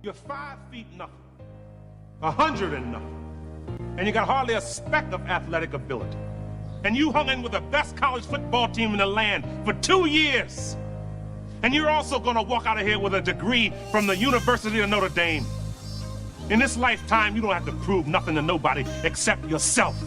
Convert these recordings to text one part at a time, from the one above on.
You're 5 feet nothing, 100 and nothing, and you got hardly a speck of athletic ability. And you hung in with the best college football team in the land for 2 years. And you're also gonna walk out of here with a degree from the University of Notre Dame. In this lifetime, you don't have to prove nothing to nobody except yourself.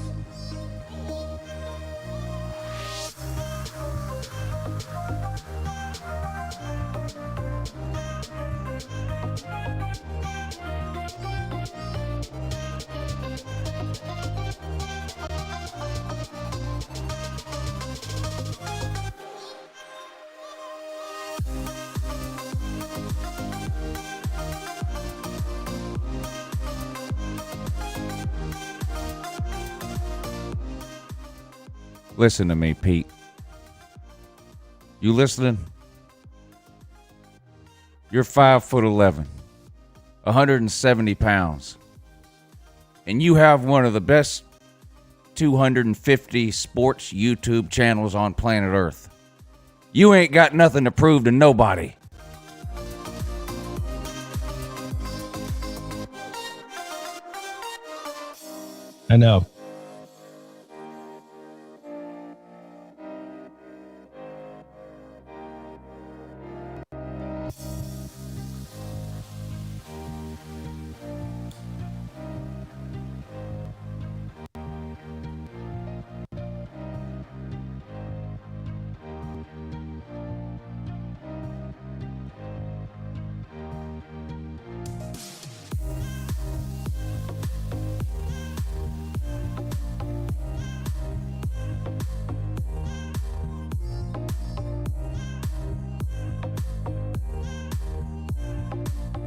Listen to me, Pete. You listening? You're 5'11", 170 pounds, and you have one of the best 250 sports YouTube channels on planet Earth. You ain't got nothing to prove to nobody. I know.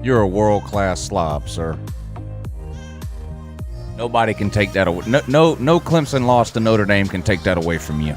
You're a world-class slob, sir. Nobody can take that away. No Clemson loss to Notre Dame can take that away from you.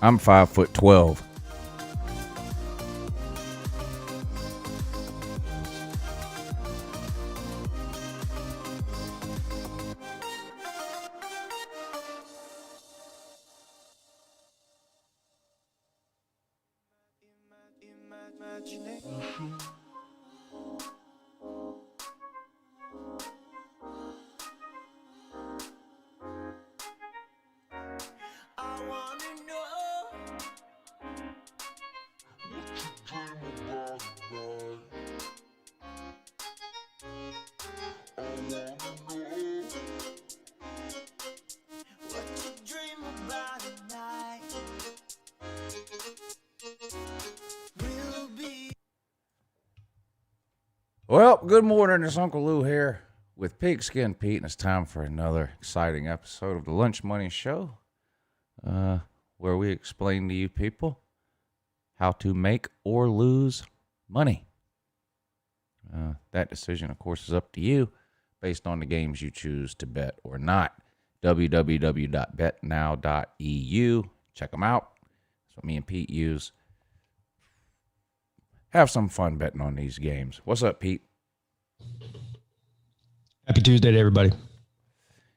I'm 5'12". Well, good morning. It's Uncle Lou here with Pigskin Pete, and it's time for another exciting episode of the Lunch Money Show, where we explain to you people how to make or lose money. That decision, of course, is up to you based on the games you choose to bet or not. www.betnow.eu. Check them out. That's what me and Pete use. Have some fun betting on these games. What's up, Pete? Happy Tuesday to everybody.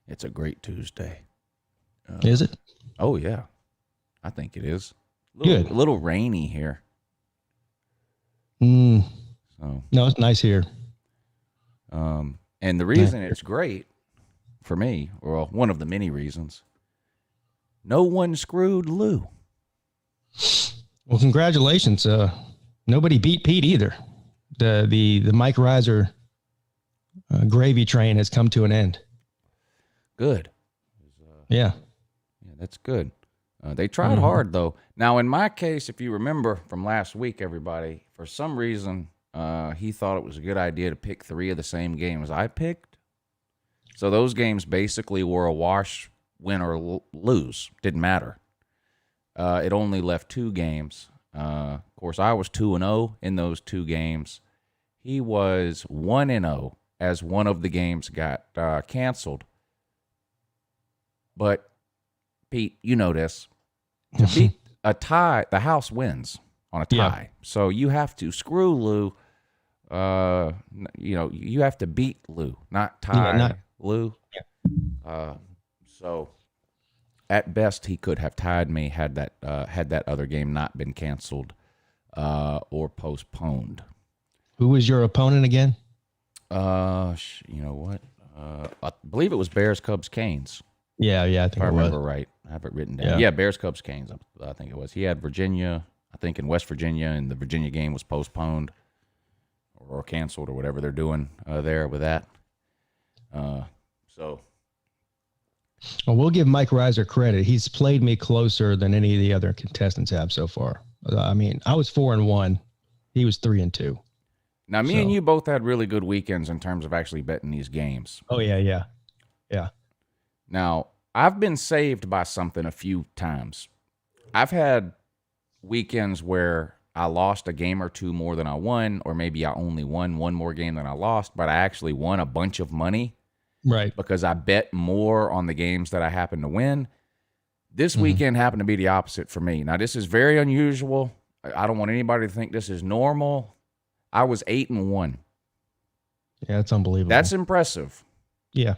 It's a great Tuesday. Is it? Oh, yeah. I think it is. Good. A little rainy here. So. No, it's nice here. And the reason it's great for me, or one of the many reasons, no one screwed Lou. Well, congratulations. Nobody beat Pete either. The Mike Reiser gravy train has come to an end. Good. Yeah. Yeah, that's good. They tried hard, though. Now, in my case, if you remember from last week, everybody, for some reason, he thought it was a good idea to pick 3 of the same games I picked. So those games basically were a wash win or lose. Didn't matter. It only left 2 games. Of course, I was 2-0 in those 2 games. He was 1-0 as one of the games got canceled. But, Pete, you know this. To beat a tie, the house wins on a tie. Yeah. So you have to screw Lou. You have to beat Lou, not tie Lou. Yeah. So at best, he could have tied me had that other game not been canceled or postponed. Who was your opponent again? You know what? I believe it was Bears, Cubs, Canes. Yeah, I think if I remember right. I have it written down. Yeah, Bears, Cubs, Canes. I think it was. He had Virginia, I think in West Virginia, and the Virginia game was postponed or canceled or whatever they're doing there with that. Well, we'll give Mike Reiser credit. He's played me closer than any of the other contestants have so far. I mean, I was 4-1. He was 3-2. Now, me and you both had really good weekends in terms of actually betting these games. Oh, yeah. Now, I've been saved by something a few times. I've had weekends where I lost a game or 2 more than I won, or maybe I only won 1 more game than I lost, but I actually won a bunch of money. Right. Because I bet more on the games that I happened to win. This weekend happened to be the opposite for me. Now, this is very unusual. I don't want anybody to think this is normal. I was 8-1. Yeah, that's unbelievable. That's impressive. Yeah.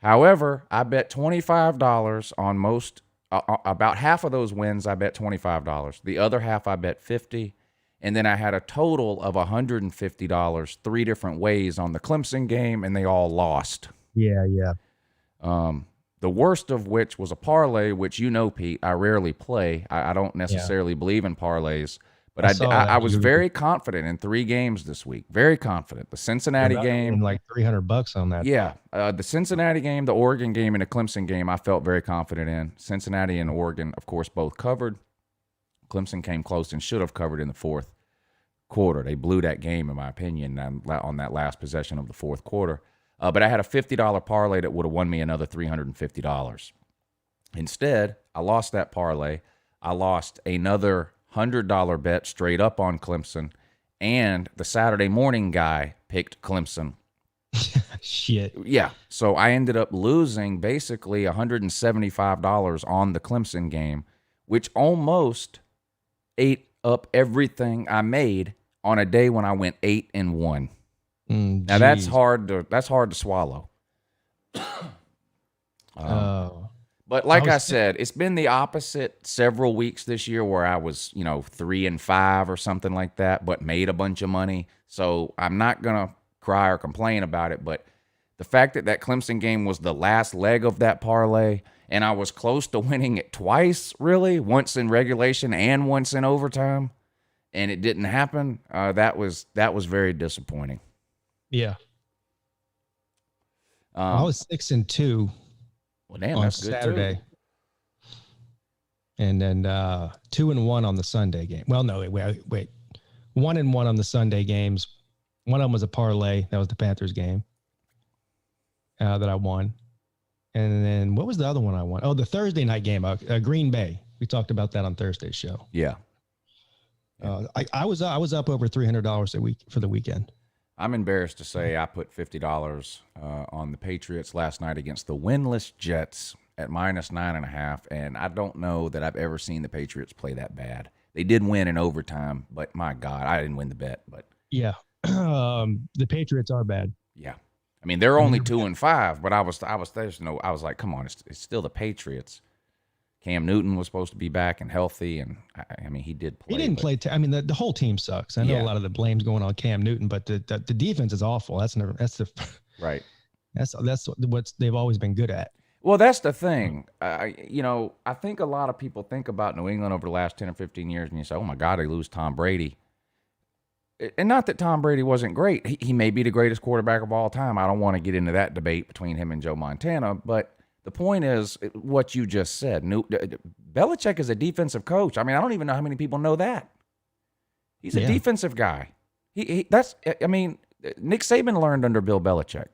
However, I bet $25 on most, about half of those wins, I bet $25. The other half, I bet $50. And then I had a total of $150 3 different ways on the Clemson game, and they all lost. Yeah. The worst of which was a parlay, which you know, Pete, I rarely play. I don't necessarily believe in parlays. But I was very confident in 3 games this week. Very confident. The Cincinnati game, like $300 on that. Yeah, the Cincinnati game, the Oregon game, and the Clemson game, I felt very confident in. Cincinnati and Oregon, of course, both covered. Clemson came close and should have covered in the 4th quarter. They blew that game, in my opinion, on that last possession of the 4th quarter. But I had a $50 parlay that would have won me another $350. Instead, I lost that parlay. I lost another $100 bet straight up on Clemson, and the Saturday morning guy picked Clemson. Shit. Yeah. So I ended up losing basically $175 on the Clemson game, which almost ate up everything I made on a day when I went 8-1. Now that's hard to swallow. But like I said, it's been the opposite several weeks this year where I was, 3-5 or something like that, but made a bunch of money. So I'm not going to cry or complain about it. But the fact that Clemson game was the last leg of that parlay, and I was close to winning it twice, really, once in regulation and once in overtime, and it didn't happen, that was very disappointing. Yeah. I was 6-2. Well, damn, on that's good Saturday. Too. And then 2-1 on the Sunday game. Well, no, wait. 1-1 on the Sunday games. One of them was a parlay. That was the Panthers game that I won. And then what was the other one I won? Oh, the Thursday night game, Green Bay. We talked about that on Thursday's show. Yeah. I was up over $300 a week for the weekend. I'm embarrassed to say I put $50 on the Patriots last night against the winless Jets at -9.5, and I don't know that I've ever seen the Patriots play that bad. They did win in overtime, but my God, I didn't win the bet. But yeah, the Patriots are bad. Yeah, I mean they're only 2-5, but I was like, come on, it's still the Patriots. Cam Newton was supposed to be back and healthy, and I mean, he did play. He didn't play. The whole team sucks. I know a lot of the blame's going on Cam Newton, but the defense is awful. That's right. That's what they've always been good at. Well, that's the thing. I think a lot of people think about New England over the last 10 or 15 years, and you say, oh my God, they lose Tom Brady. And not that Tom Brady wasn't great. He may be the greatest quarterback of all time. I don't want to get into that debate between him and Joe Montana, but the point is what you just said. Belichick is a defensive coach. I mean, I don't even know how many people know that. He's a defensive guy. Nick Saban learned under Bill Belichick.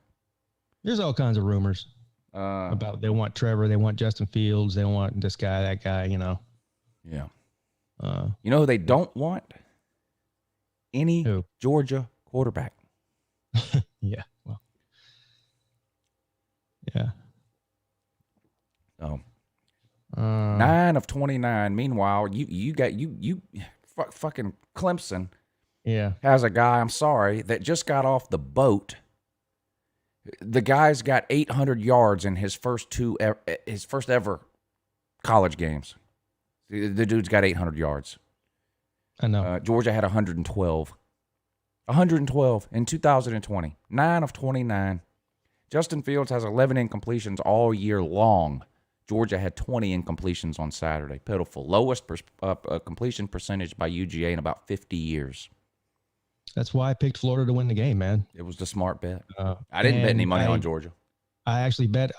There's all kinds of rumors. about they want Trevor, they want Justin Fields, they want this guy, that guy, Yeah. You know who they don't want? Any Georgia quarterback. Yeah. Well. Yeah. Oh. 9 of 29. Meanwhile, you got fucking Clemson. Yeah. Has a guy, I'm sorry, that just got off the boat. The guy's got 800 yards in his first ever college games. The dude's got 800 yards. I know. Georgia had 112. 112 in 2020. 9 of 29. Justin Fields has 11 incompletions all year long. Georgia had 20 incompletions on Saturday. Pitiful. Lowest completion percentage by UGA in about 50 years. That's why I picked Florida to win the game, man. It was the smart bet. I didn't bet any money on Georgia. I actually bet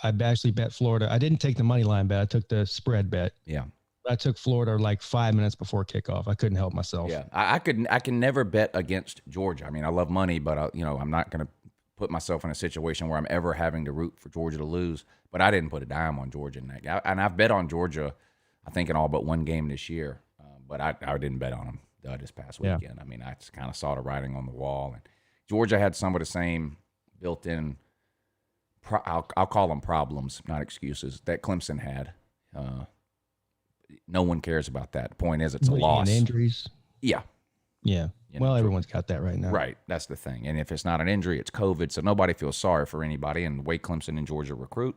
Florida. I didn't take the money line bet. I took the spread bet. Yeah. I took Florida like 5 minutes before kickoff. I couldn't help myself. Yeah. I can never bet against Georgia. I mean, I love money, but I'm not going to put myself in a situation where I'm ever having to root for Georgia to lose. But I didn't put a dime on Georgia in that game. And I've bet on Georgia, I think, in all but one game this year. But I didn't bet on them this past weekend. Yeah. I mean, I just kind of saw the writing on the wall. And Georgia had some of the same built-in, I'll call them problems, not excuses, that Clemson had. No one cares about that. The point is, it's a loss. And injuries. Yeah. Yeah. Well, everyone's got that right now. Right. That's the thing. And if it's not an injury, it's COVID. So nobody feels sorry for anybody. And the way Clemson and Georgia recruit,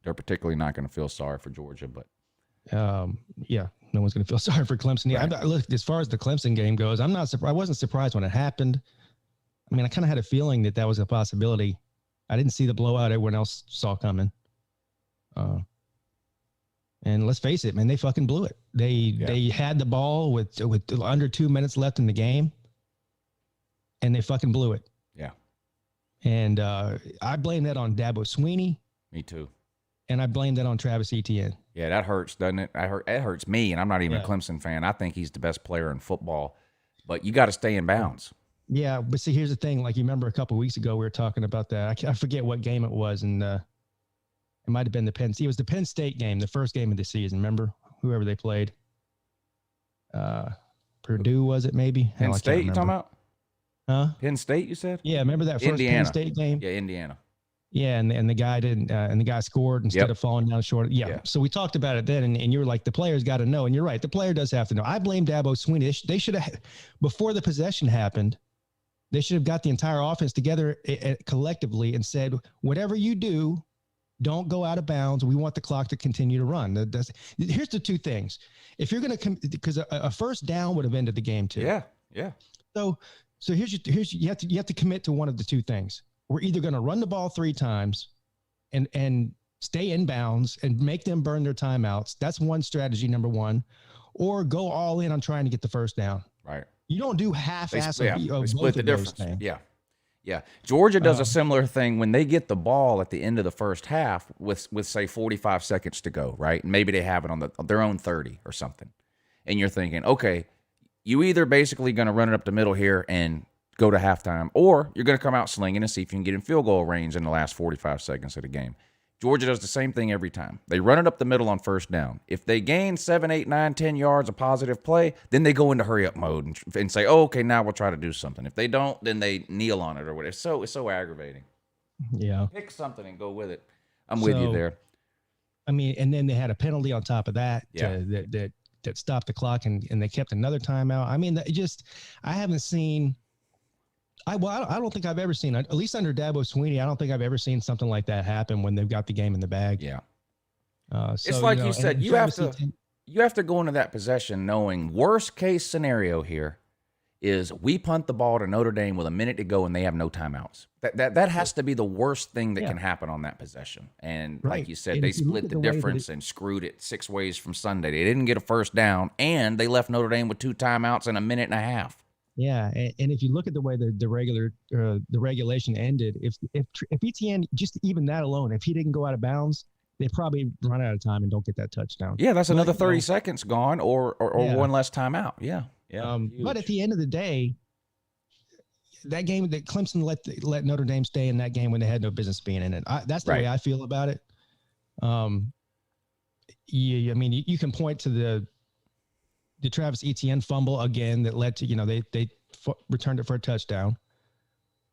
they're particularly not going to feel sorry for Georgia. But yeah, no one's going to feel sorry for Clemson. Yeah, right. Look, as far as the Clemson game goes, I'm not surprised. I wasn't surprised when it happened. I mean, I kind of had a feeling that was a possibility. I didn't see the blowout everyone else saw coming. And let's face it, man, they fucking blew it. They had the ball with under 2 minutes left in the game, and they fucking blew it. Yeah. And I blame that on Dabo Swinney. Me too. And I blame that on Travis Etienne. Yeah, that hurts, doesn't it? It hurts me, and I'm not even a Clemson fan. I think he's the best player in football, but you got to stay in bounds. Yeah, but see, here's the thing. Like, you remember a couple of weeks ago, we were talking about that. I forget what game it was, and it might have been it was the Penn State game, the first game of the season. Remember, whoever they played? Purdue, was it maybe? Penn State, you talking about? Huh? Penn State, you said? Yeah, remember that first Penn State game? Yeah, Indiana. Yeah, and the guy didn't, and the guy scored instead of falling down short. Yeah. So we talked about it then, and you were like, the player's got to know, and you're right, the player does have to know. I blame Dabo Swinney. They should have, before the possession happened, they should have got the entire offense together collectively and said, whatever you do, don't go out of bounds. We want the clock to continue to run. Here's the two things. If you're going to, because a first down would have ended the game too. Yeah, yeah. So you have to commit to one of the two things. We're either going to run the ball 3 times and stay in bounds and make them burn their timeouts. That's one strategy, number one. Or go all in on trying to get the first down. Right. You don't do half-ass of split the difference. Yeah. Yeah. Georgia does a similar thing when they get the ball at the end of the first half with say 45 seconds to go, right? Maybe they have it on their own 30 or something. And you're thinking, okay, you either basically going to run it up the middle here and go to halftime, or you're going to come out slinging and see if you can get in field goal range in the last 45 seconds of the game. Georgia does the same thing every time. They run it up the middle on first down. If they gain 7, 8, 9, 10 yards of positive play, then they go into hurry-up mode and say, oh, okay, now we'll try to do something. If they don't, then they kneel on it or whatever. It's so aggravating. Yeah. Pick something and go with it. I'm with you there. I mean, and then they had a penalty on top of that that stopped the clock, and they kept another timeout. I mean, I haven't seen – I don't think I've ever seen, at least under Dabo Swinney, I don't think I've ever seen something like that happen when they've got the game in the bag. Yeah. It's like you said, you have to go into that possession knowing worst case scenario here is we punt the ball to Notre Dame with a minute to go and they have no timeouts. That has to be the worst thing that can happen on that possession. And like you said, they split the difference and screwed it 6 ways from Sunday. They didn't get a first down, and they left Notre Dame with 2 timeouts in a minute and a half. Yeah, and if you look at the way the regulation ended, if Etienne, just even that alone, if he didn't go out of bounds, they probably run out of time and don't get that touchdown. Yeah, that's another 30 seconds gone, or one less timeout. Yeah, yeah. But at the end of the day, that game that Clemson let Notre Dame stay in that game when they had no business being in it. That's the way I feel about it. I mean, you can point to the Travis Etienne fumble again that led to, they returned it for a touchdown.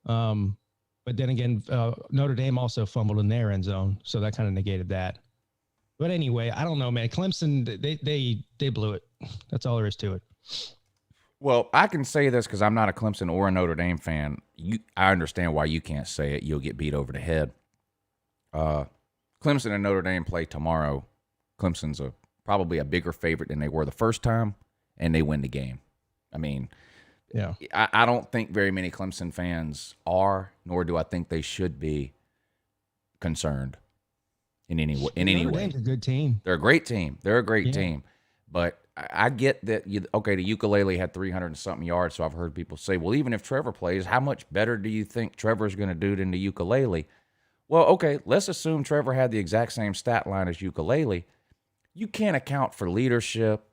But then again, Notre Dame also fumbled in their end zone, so that kind of negated that. But anyway, I don't know, man. Clemson, they blew it. That's all there is to it. Well, I can say this because I'm not a Clemson or a Notre Dame fan. I understand why you can't say it. You'll get beat over the head. Clemson and Notre Dame play tomorrow. Clemson's probably a bigger favorite than they were the first time, and they win the game. I mean, yeah, I don't think very many Clemson fans are, nor do I think they should be concerned in any way. Notre Dame's a good team. They're a great team. They're a great team. But I get that, the ukulele had 300 and something yards, so I've heard people say, well, even if Trevor plays, how much better do you think Trevor's going to do than the ukulele? Well, okay, let's assume Trevor had the exact same stat line as ukulele. You can't account for leadership,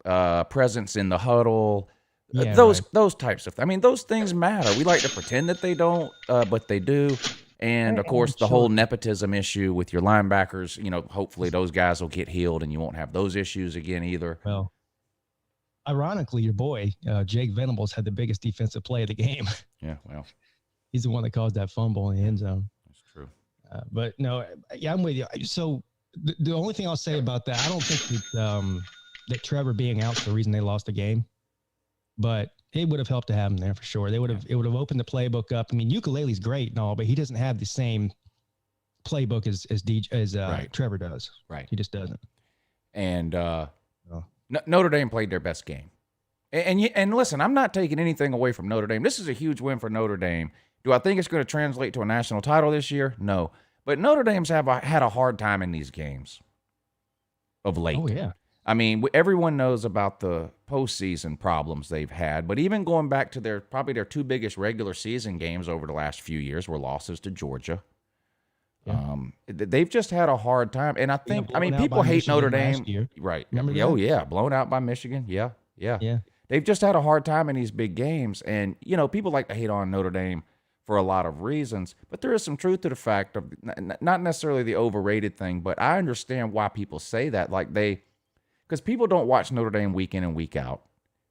presence in the huddle, those types of things. I mean, those things matter. We like to pretend that they don't, but they do. And, of course, the whole nepotism issue with your linebackers, hopefully those guys will get healed and you won't have those issues again either. Well, ironically, your boy, Jake Venables, had the biggest defensive play of the game. Yeah, well. He's the one that caused that fumble in the end zone. That's true. But, no, yeah, I'm with you. So the only thing I'll say about that, I don't think that Trevor being out's the reason they lost the game. But it would have helped to have him there for sure. It would have opened the playbook up. I mean, ukulele's great and all, but he doesn't have the same playbook as Trevor does. Right. He just doesn't. And Notre Dame played their best game. And listen, I'm not taking anything away from Notre Dame. This is a huge win for Notre Dame. Do I think it's going to translate to a national title this year? No. But Notre Dame's had a hard time in these games of late. Oh, yeah. I mean, everyone knows about the postseason problems they've had, but even going back to probably their two biggest regular season games over the last few years were losses to Georgia. Yeah. They've just had a hard time, and I think, people hate Notre Dame, right? Remember that? Oh yeah, blown out by Michigan. Yeah. They've just had a hard time in these big games, and people like to hate on Notre Dame for a lot of reasons, but there is some truth to the fact of not necessarily the overrated thing, but I understand why people say that, because people don't watch Notre Dame week in and week out.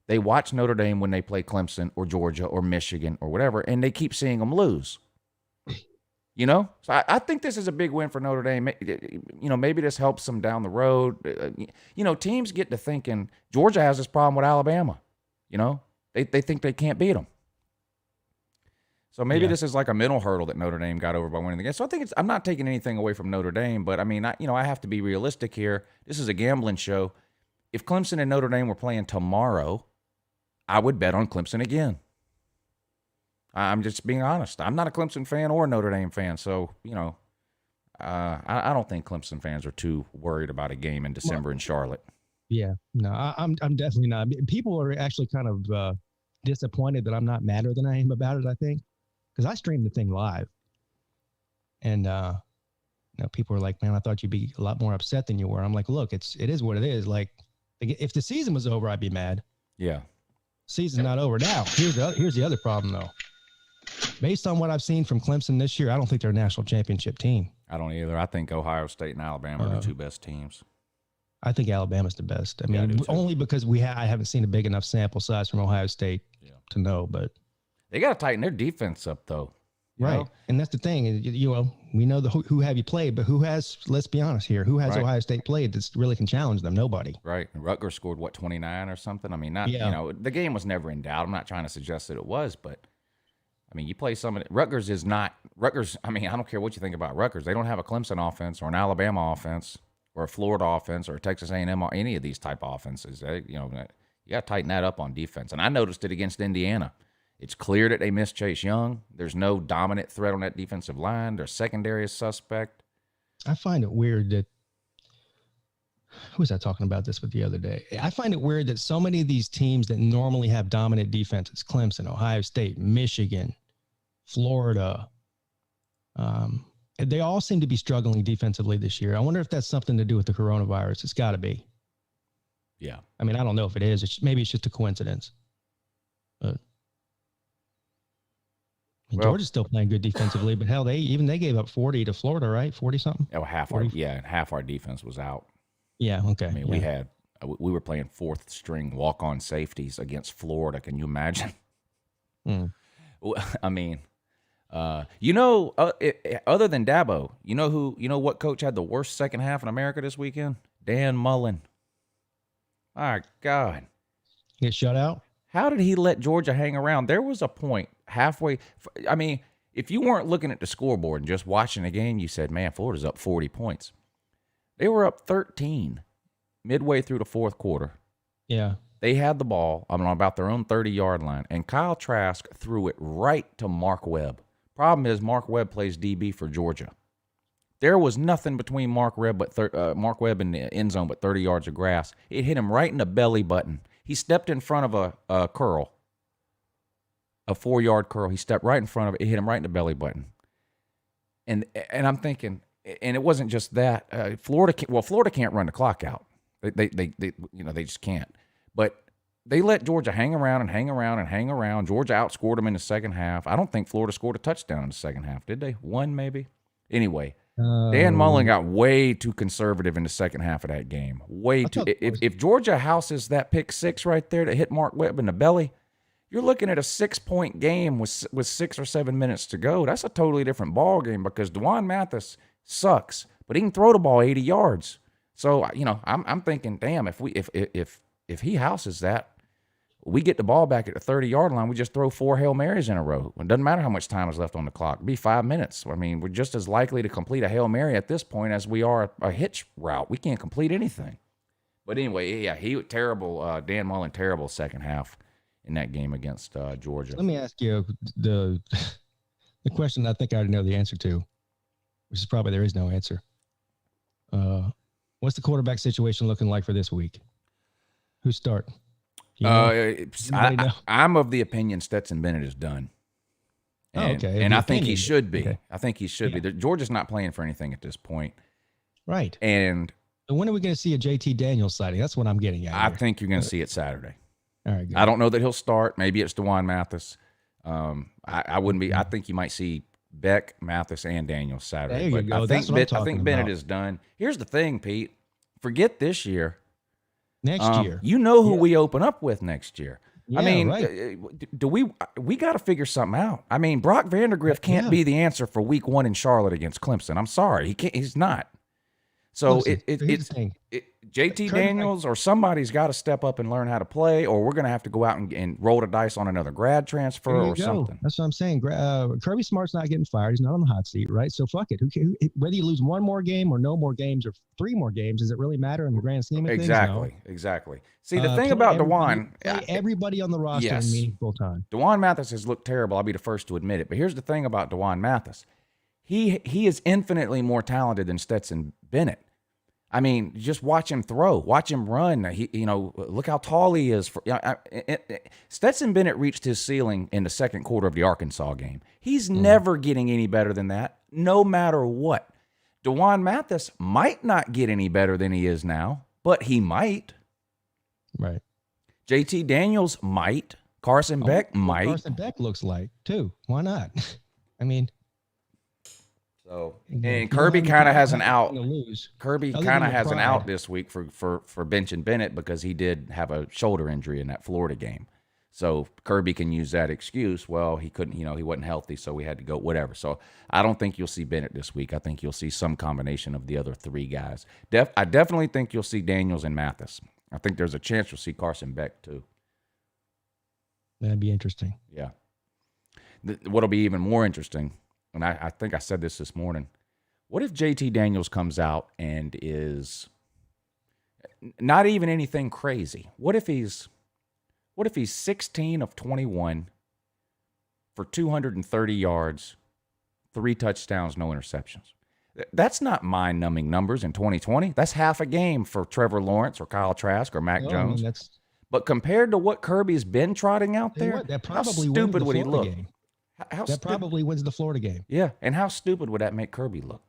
They watch Notre Dame when they play Clemson or Georgia or Michigan or whatever, and they keep seeing them lose. So I think this is a big win for Notre Dame. Maybe this helps them down the road. Teams get to thinking Georgia has this problem with Alabama. They think they can't beat them. So maybe this is like a mental hurdle that Notre Dame got over by winning the game. So I think I'm not taking anything away from Notre Dame, but I mean, I have to be realistic here. This is a gambling show. If Clemson and Notre Dame were playing tomorrow, I would bet on Clemson again. I'm just being honest. I'm not a Clemson fan or a Notre Dame fan, so I don't think Clemson fans are too worried about a game in December in Charlotte. Yeah, no, I'm definitely not. People are actually kind of disappointed that I'm not madder than I am about it. I think because I streamed the thing live, and people are like, "Man, I thought you'd be a lot more upset than you were." I'm like, "Look, it is what it is. Like, if the season was over, I'd be mad. Yeah, season's not over now. Here's the other problem though. Based on what I've seen from Clemson this year, I don't think they're a national championship team. I don't either. I think Ohio State and Alabama are the two best teams. I think Alabama's the best. I mean, only because I haven't seen a big enough sample size from Ohio State to know. But they got to tighten their defense up, though. Right, and that's the thing. We know who have you played, but who has? Let's be honest here. Who has Ohio State played that really can challenge them? Nobody. Right. And Rutgers scored 29 or something. I mean, the game was never in doubt. I'm not trying to suggest that it was, but. I mean, you play some of it. Rutgers is not – Rutgers, I mean, I don't care what you think about Rutgers. They don't have a Clemson offense or an Alabama offense or a Florida offense or a Texas A&M or any of these type of offenses. You got to tighten that up on defense. And I noticed it against Indiana. It's clear that they missed Chase Young. There's no dominant threat on that defensive line. Their secondary is suspect. I find it weird that – who was I talking about this with the other day? I find it weird that so many of these teams that normally have dominant defenses, Clemson, Ohio State, Michigan, Florida, they all seem to be struggling defensively this year. I wonder if that's something to do with the coronavirus. It's got to be. Yeah. I mean, I don't know if it is. Maybe it's just a coincidence. But And Georgia's still playing good defensively, but hell, they gave up 40 to Florida, right? 40 something. Oh, half our defense was out. Yeah. Okay. I mean, we were playing fourth string walk-on safeties against Florida. Can you imagine? I mean, other than Dabo, you know what coach had the worst second half in America this weekend? Dan Mullen. My God. Get shut out? How did he let Georgia hang around? There was a point halfway. I mean, if you weren't looking at the scoreboard and just watching the game, you said, man, Florida's up 40 points. They were up 13 midway through the fourth quarter. Yeah. They had the ball on about their own 30-yard line, and Kyle Trask threw it right to Mark Webb. Problem is, Mark Webb plays DB for Georgia. There was nothing between Mark Webb and the end zone but 30 yards of grass. It hit him right in the belly button. He stepped in front of a curl, a 4-yard curl. He stepped right in front of it. It hit him right in the belly button. And I'm thinking, and it wasn't just that. Florida can't run the clock out. They just can't. But they let Georgia hang around. Georgia outscored them in the second half. I don't think Florida scored a touchdown in the second half, did they? One maybe. Anyway. Dan Mullen got way too conservative in the second half of that game. Way too. If Georgia houses that pick six right there that hit Mark Webb in the belly, you're looking at a 6-point game with 6 or 7 minutes to go. That's a totally different ball game because Dwan Mathis sucks, but he can throw the ball 80 yards. So I'm thinking, damn, if he houses that, we get the ball back at the 30-yard line. We just throw 4 Hail Marys in a row. It doesn't matter how much time is left on the clock. It'll be 5 minutes. I mean, we're just as likely to complete a Hail Mary at this point as we are a hitch route. We can't complete anything. But anyway, yeah, he was terrible. Dan Mullen, terrible second half in that game against Georgia. Let me ask you the question I think I already know the answer to, which is probably there is no answer. What's the quarterback situation looking like for this week? Who's starting? I'm of the opinion Stetson Bennett is done. And I think he should be. Okay. I think he should be. Georgia's not playing for anything at this point. Right. And when are we going to see a JT Daniels sighting? That's what I'm getting at. I think you're going to see it Saturday. All right. Good. I don't know that he'll start. Maybe it's Dwan Mathis. I wouldn't be. I think you might see Beck, Mathis, and Daniels Saturday. There you go. I think Bennett is done. Here's the thing, Pete. Forget this year. Next year. You know who we open up with next year. Yeah, I mean, right. we got to figure something out. I mean, Brock Vandagriff can't be the answer for week 1 in Charlotte against Clemson. I'm sorry. He can't. He's not. So listen, JT Daniels or somebody's got to step up and learn how to play, or we're going to have to go out and roll the dice on another grad transfer or something. That's what I'm saying. Kirby Smart's not getting fired. He's not on the hot seat, right? So fuck it. Whether you lose 1 more game or no more games or 3 more games, does it really matter in the grand scheme of things? Exactly. See, the thing about Dwan, everybody on the roster in meaningful time. Dwan Mathis has looked terrible. I'll be the first to admit it. But here's the thing about Dwan Mathis. He is infinitely more talented than Stetson Bennett. I mean, just watch him throw, watch him run. Look how tall he is. Stetson Bennett reached his ceiling in the second quarter of the Arkansas game. He's never getting any better than that, no matter what. Dwan Mathis might not get any better than he is now, but he might. Right. JT Daniels might. Carson Beck might. Carson Beck looks like, too. Why not? I mean. So, and Kirby kind of has an out. Kirby kind of has an out this week for benching Bennett because he did have a shoulder injury in that Florida game. So Kirby can use that excuse. Well, he couldn't, he wasn't healthy, so we had to go, whatever. So I don't think you'll see Bennett this week. I think you'll see some combination of the other 3 guys. I definitely think you'll see Daniels and Mathis. I think there's a chance you'll see Carson Beck too. That'd be interesting. Yeah. What'll be even more interesting, and I think I said this morning, what if JT Daniels comes out and is not even anything crazy? What if he's 16 of 21 for 230 yards, 3 touchdowns, no interceptions? That's not mind-numbing numbers in 2020. That's half a game for Trevor Lawrence or Kyle Trask or Mac Jones. But compared to what Kirby's been trotting out there, how stupid would he look? That probably wins the Florida game. Yeah, and how stupid would that make Kirby look?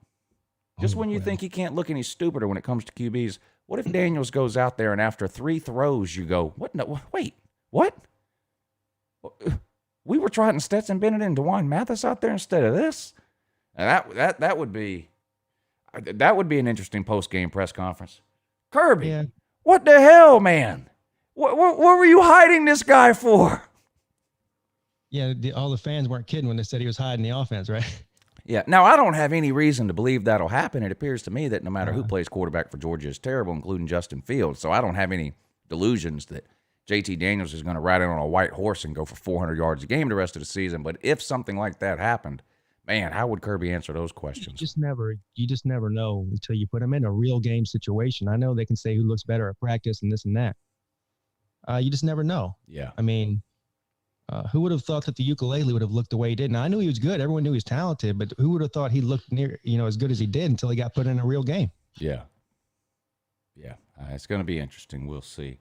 Just when you think he can't look any stupider when it comes to QBs, what if Daniels goes out there and after 3 throws you go, what? No, wait, what? We were trotting Stetson Bennett and DeJuan Mathis out there instead of this. And that would be an interesting post-game press conference. Kirby, what the hell, man? What were you hiding this guy for? Yeah, all the fans weren't kidding when they said he was hiding the offense, right? Yeah. Now, I don't have any reason to believe that'll happen. It appears to me that no matter who plays quarterback for Georgia is terrible, including Justin Fields. So I don't have any delusions that JT Daniels is going to ride in on a white horse and go for 400 yards a game the rest of the season. But if something like that happened, man, how would Kirby answer those questions? You just never know until you put him in a real game situation. I know they can say who looks better at practice and this and that. You just never know. Yeah. I mean, who would have thought that the ukulele would have looked the way he did? Now, I knew he was good. Everyone knew he was talented, but who would have thought he looked as good as he did until he got put in a real game? Yeah. Yeah. It's going to be interesting. We'll see.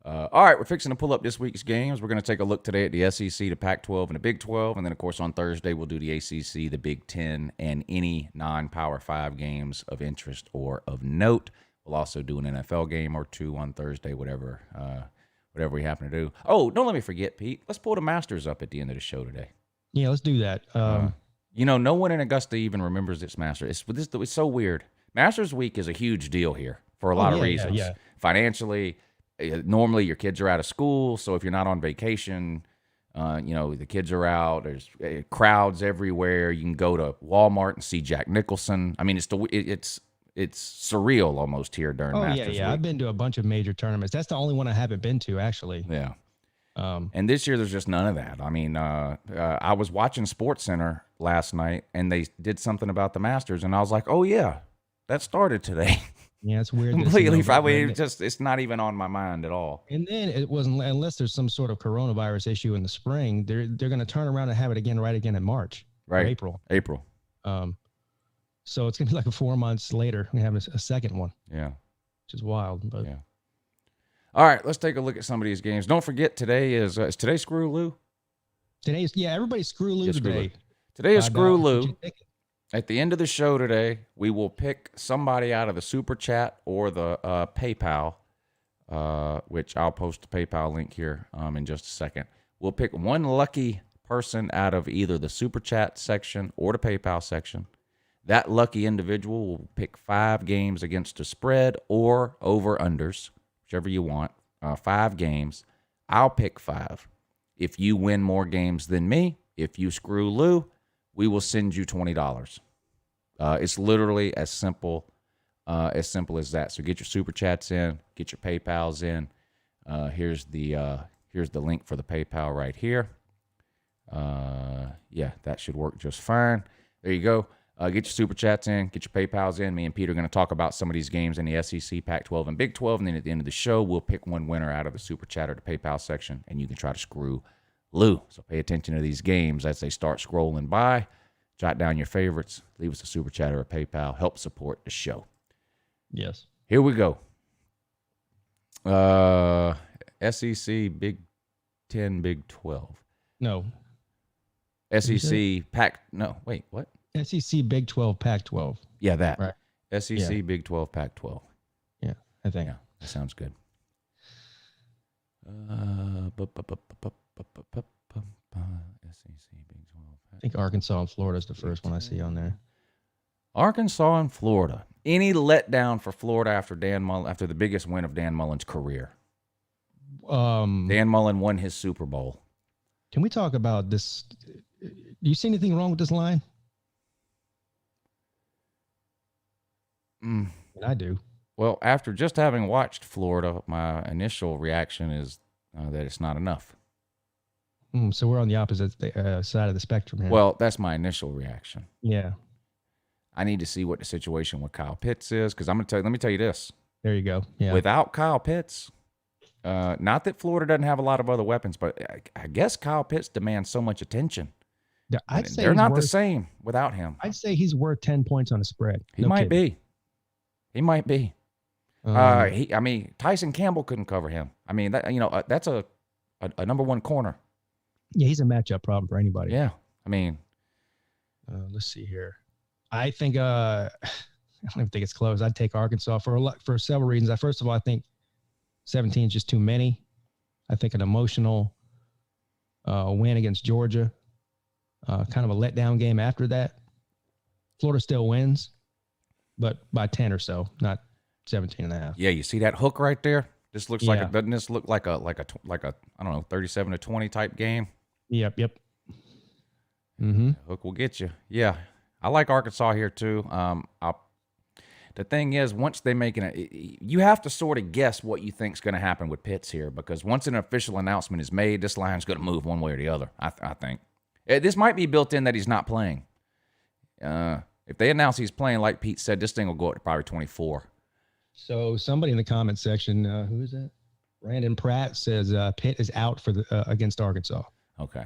All right, we're fixing to pull up this week's games. We're going to take a look today at the SEC, the Pac-12, and the Big 12. And then, of course, on Thursday, we'll do the ACC, the Big 10, and any non-Power 5 games of interest or of note. We'll also do an NFL game or two on Thursday, whatever we happen to do. Oh, don't let me forget, Pete. Let's pull the Masters up at the end of the show today. Yeah, let's do that. No one in Augusta even remembers its Masters. It's so weird. Masters Week is a huge deal here for a lot of reasons. Yeah. Financially, normally your kids are out of school, so if you're not on vacation, the kids are out. There's crowds everywhere. You can go to Walmart and see Jack Nicholson. I mean, it's surreal almost here during Masters Week. I've been to a bunch of major tournaments. That's the only one I haven't been to, actually. Yeah. And this year there's just none of that. I mean, I was watching SportsCenter last night, and they did something about the Masters, and I was like, oh yeah, that started today. Yeah, it's weird. Completely. It's not even on my mind at all. And then it wasn't, unless there's some sort of coronavirus issue in the spring, they're going to turn around and have it again in March, right? Or April. April. So it's going to be like 4 months later. We have a second one. Yeah. Which is wild. But yeah. All right, let's take a look at some of these games. Don't forget, today is today Screw Lou? Everybody's Screw Lou today. Today is Screw Lou. At the end of the show today, we will pick somebody out of the Super Chat or the PayPal, which I'll post the PayPal link here in just a second. We'll pick one lucky person out of either the Super Chat section or the PayPal section. That lucky individual will pick 5 games against the spread or over-unders, whichever you want, 5 games. I'll pick 5. If you win more games than me, if you screw Lou, we will send you $20. It's literally as simple as that. So get your Super Chats in, get your PayPals in. Here's the link for the PayPal right here. That should work just fine. There you go. Get your Super Chats in, get your PayPals in. Me and Pete are going to talk about some of these games in the SEC, Pac-12, and Big 12. And then at the end of the show, we'll pick one winner out of the Super Chat or the PayPal section, and you can try to screw Lou. So pay attention to these games as they start scrolling by. Jot down your favorites. Leave us a Super Chat or a PayPal. Help support the show. Yes. Here we go. SEC, Big 10, Big 12. No. SEC, Pac. No, wait, what? SEC, Big 12, Pac-12. Yeah, that. Right. SEC, Big 12, Pac-12. Yeah, I think. Yeah, that sounds good. SEC, Big 12. I think Arkansas and Florida is the first one I see on there. Arkansas and Florida. Any letdown for Florida after the biggest win of Dan Mullen's career? Dan Mullen won his Super Bowl. Can we talk about this? Do you see anything wrong with this line? I do. Well, after just having watched Florida, my initial reaction is that it's not enough. So we're on the opposite side of the spectrum here. Well, that's my initial reaction. Yeah. I need to see what the situation with Kyle Pitts is, because let me tell you this. There you go. Yeah. Without Kyle Pitts, not that Florida doesn't have a lot of other weapons, but I guess Kyle Pitts demands so much attention. I'd say they're not the same without him. I'd say he's worth 10 points on a spread. He might be. He might be. Tyson Campbell couldn't cover him. I mean, that's a number one corner. Yeah, he's a matchup problem for anybody. Yeah, I mean, let's see here. I think I don't even think it's close. I'd take Arkansas for several reasons. First of all, I think 17 is just too many. I think an emotional win against Georgia. Kind of a letdown game after that. Florida still wins, but by 10 or so, not 17 and a half. Yeah, you see that hook right there? This looks like doesn't this look like a I don't know, 37-20 type game? Yep. Mm-hmm. Hook will get you. Yeah, I like Arkansas here too. The thing is, once they make you have to sort of guess what you think's going to happen with Pitts here, because once an official announcement is made, this line's going to move one way or the other. I think this might be built in that he's not playing. If they announce he's playing, like Pete said, this thing will go up to probably 24. So somebody in the comment section, who is that? Brandon Pratt says Pitt is out for the against Arkansas. Okay.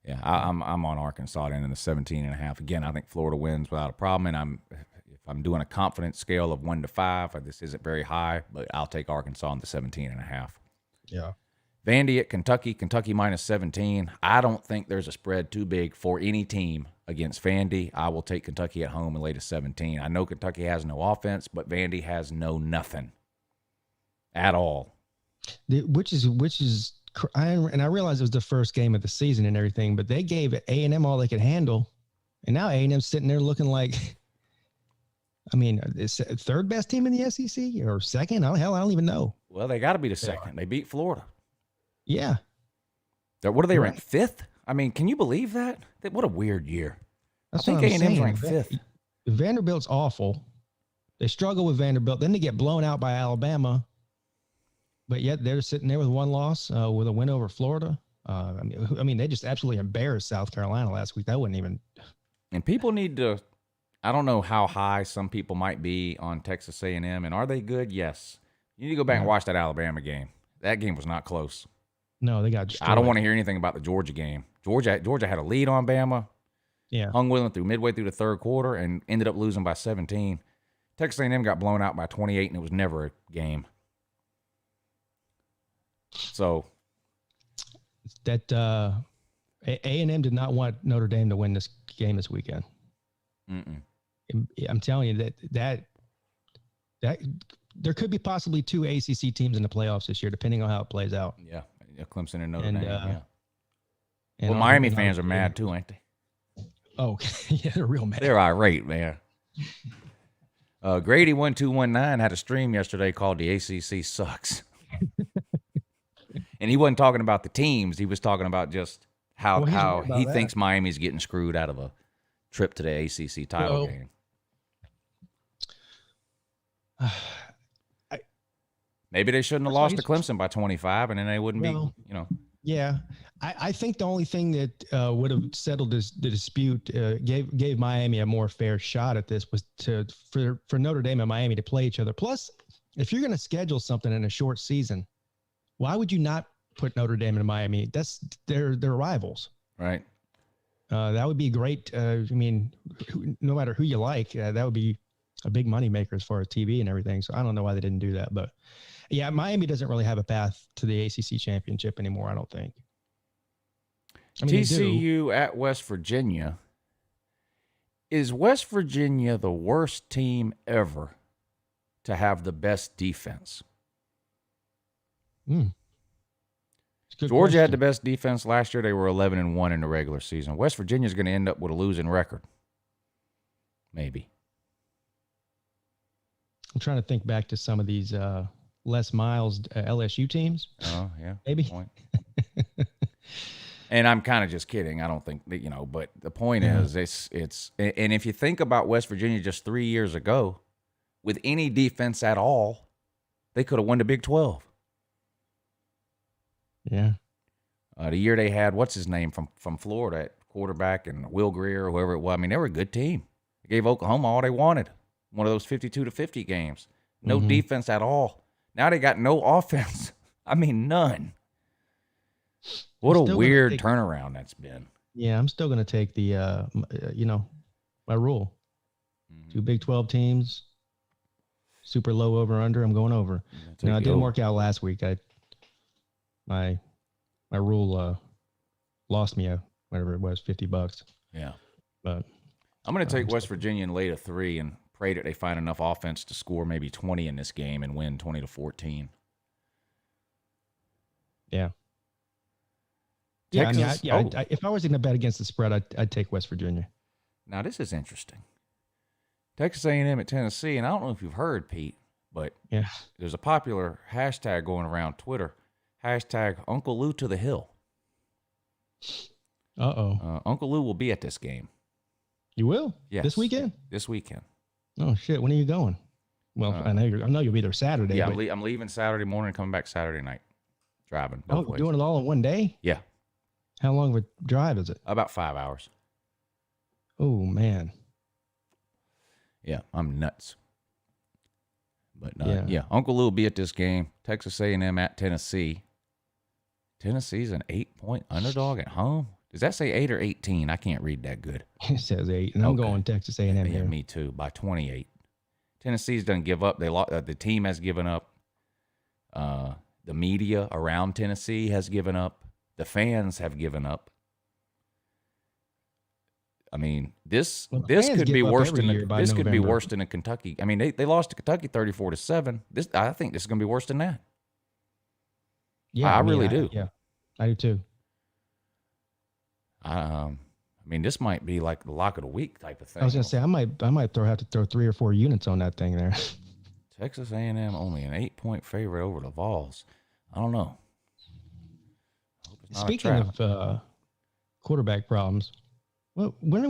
Yeah, I'm on Arkansas then in the 17.5. Again, I think Florida wins without a problem, and if I'm doing a confidence scale of 1 to 5, this isn't very high, but I'll take Arkansas on the 17.5. Yeah. Vandy at Kentucky minus 17. I don't think there's a spread too big for any team against Vandy. I will take Kentucky at home and lay to 17. I know Kentucky has no offense, but Vandy has nothing at all. Which is, I realized it was the first game of the season and everything, but they gave A&M all they could handle, and now A&M's sitting there looking like, I mean, is third best team in the SEC or second? I don't even know. Well, they got to be the second. They beat Florida. Yeah. What are they ranked? Fifth? I mean, can you believe that? What a weird year. That's I think A&M's ranked fifth. Vanderbilt's awful. They struggle with Vanderbilt. Then they get blown out by Alabama. But yet they're sitting there with one loss, with a win over Florida. I mean, they just absolutely embarrassed South Carolina last week. That wouldn't even. And people need to. I don't know how high some people might be on Texas A&M, and are they good? Yes. You need to go back and watch that Alabama game. That game was not close. No, they got destroyed. I don't want to hear anything about the Georgia game. Georgia had a lead on Bama. Yeah. Hung with them midway through the third quarter and ended up losing by 17. Texas A&M got blown out by 28, and it was never a game. So that A&M did not want Notre Dame to win this game this weekend. I'm telling you that there could be possibly 2 ACC teams in the playoffs this year, depending on how it plays out. Yeah, Clemson and Notre Dame. Yeah. And well, Miami fans are mad too, ain't they? Oh, yeah, they're real mad. They're irate, man. Grady1219 had a stream yesterday called "The ACC Sucks," and he wasn't talking about the teams. He was talking about just how he thinks Miami's getting screwed out of a trip to the ACC title game. Maybe they shouldn't have lost to Clemson by 25, and then they wouldn't be, Yeah, I think the only thing that would have settled the dispute, gave Miami a more fair shot at this, was for Notre Dame and Miami to play each other. Plus, if you're going to schedule something in a short season, why would you not put Notre Dame and Miami? They're rivals, right? That would be great. I mean, no matter who you like, that would be a big moneymaker as far as TV and everything. So I don't know why they didn't do that, but yeah, Miami doesn't really have a path to the ACC championship anymore, I don't think. I mean, TCU at West Virginia. Is West Virginia the worst team ever to have the best defense? Georgia had the best defense last year. They were 11-1 in the regular season. West Virginia's going to end up with a losing record. Maybe. I'm trying to think back to some of these Les Miles LSU teams. Oh, yeah. Maybe. And I'm kind of just kidding. I don't think that, but the point is it's and if you think about West Virginia just 3 years ago, with any defense at all, they could have won the Big 12. Yeah. The year they had, what's his name from Florida at quarterback, and Will Greer or whoever it was. I mean, they were a good team. They gave Oklahoma all they wanted. One of those 52-50 games. No defense at all. Now they got no offense. I mean, none. What a weird turnaround that's been. Yeah, I'm still going to take the, my rule. 2 Big 12 teams, super low over/under. I'm going over. It didn't work out last week. My rule lost me whatever it was, $50. Yeah, but I'm going to take West Virginia and lay to 3 and pray that they find enough offense to score maybe 20 in this game and win 20-14. Yeah. Yeah, Texas, if I was going to bet against the spread, I'd take West Virginia. Now this is interesting. Texas A&M at Tennessee, and I don't know if you've heard, Pete, but there's a popular hashtag going around Twitter, hashtag Uncle Lou to the Hill. Uncle Lou will be at this game. You will? Yes. This weekend? This weekend. Oh shit! When are you going? Well, I know you'll be there Saturday. Yeah, but... I'm leaving Saturday morning, coming back Saturday night, driving. Both ways. Doing it all in one day? Yeah. How long of a drive is it? About 5 hours. Oh man. Yeah, I'm nuts. But yeah, Uncle Lou will be at this game. Texas A&M at Tennessee. Tennessee's an 8-point underdog at home. Does that say 8 or 18? I can't read that good. It says 8, and I'm going Texas A&M here. Me too, by 28. Tennessee's doesn't give up. The team has given up. The media around Tennessee has given up. The fans have given up. I mean, this could be worse than the Kentucky. I mean, they lost to Kentucky 34-7. I think this is going to be worse than that. Yeah, I really do. Yeah, I do too. I mean, this might be like the lock of the week type of thing. I was going to say I might have to throw 3 or 4 units on that thing there. Texas A&M only an 8-point favorite over the Vols. I don't know. Speaking of quarterback problems, well, when are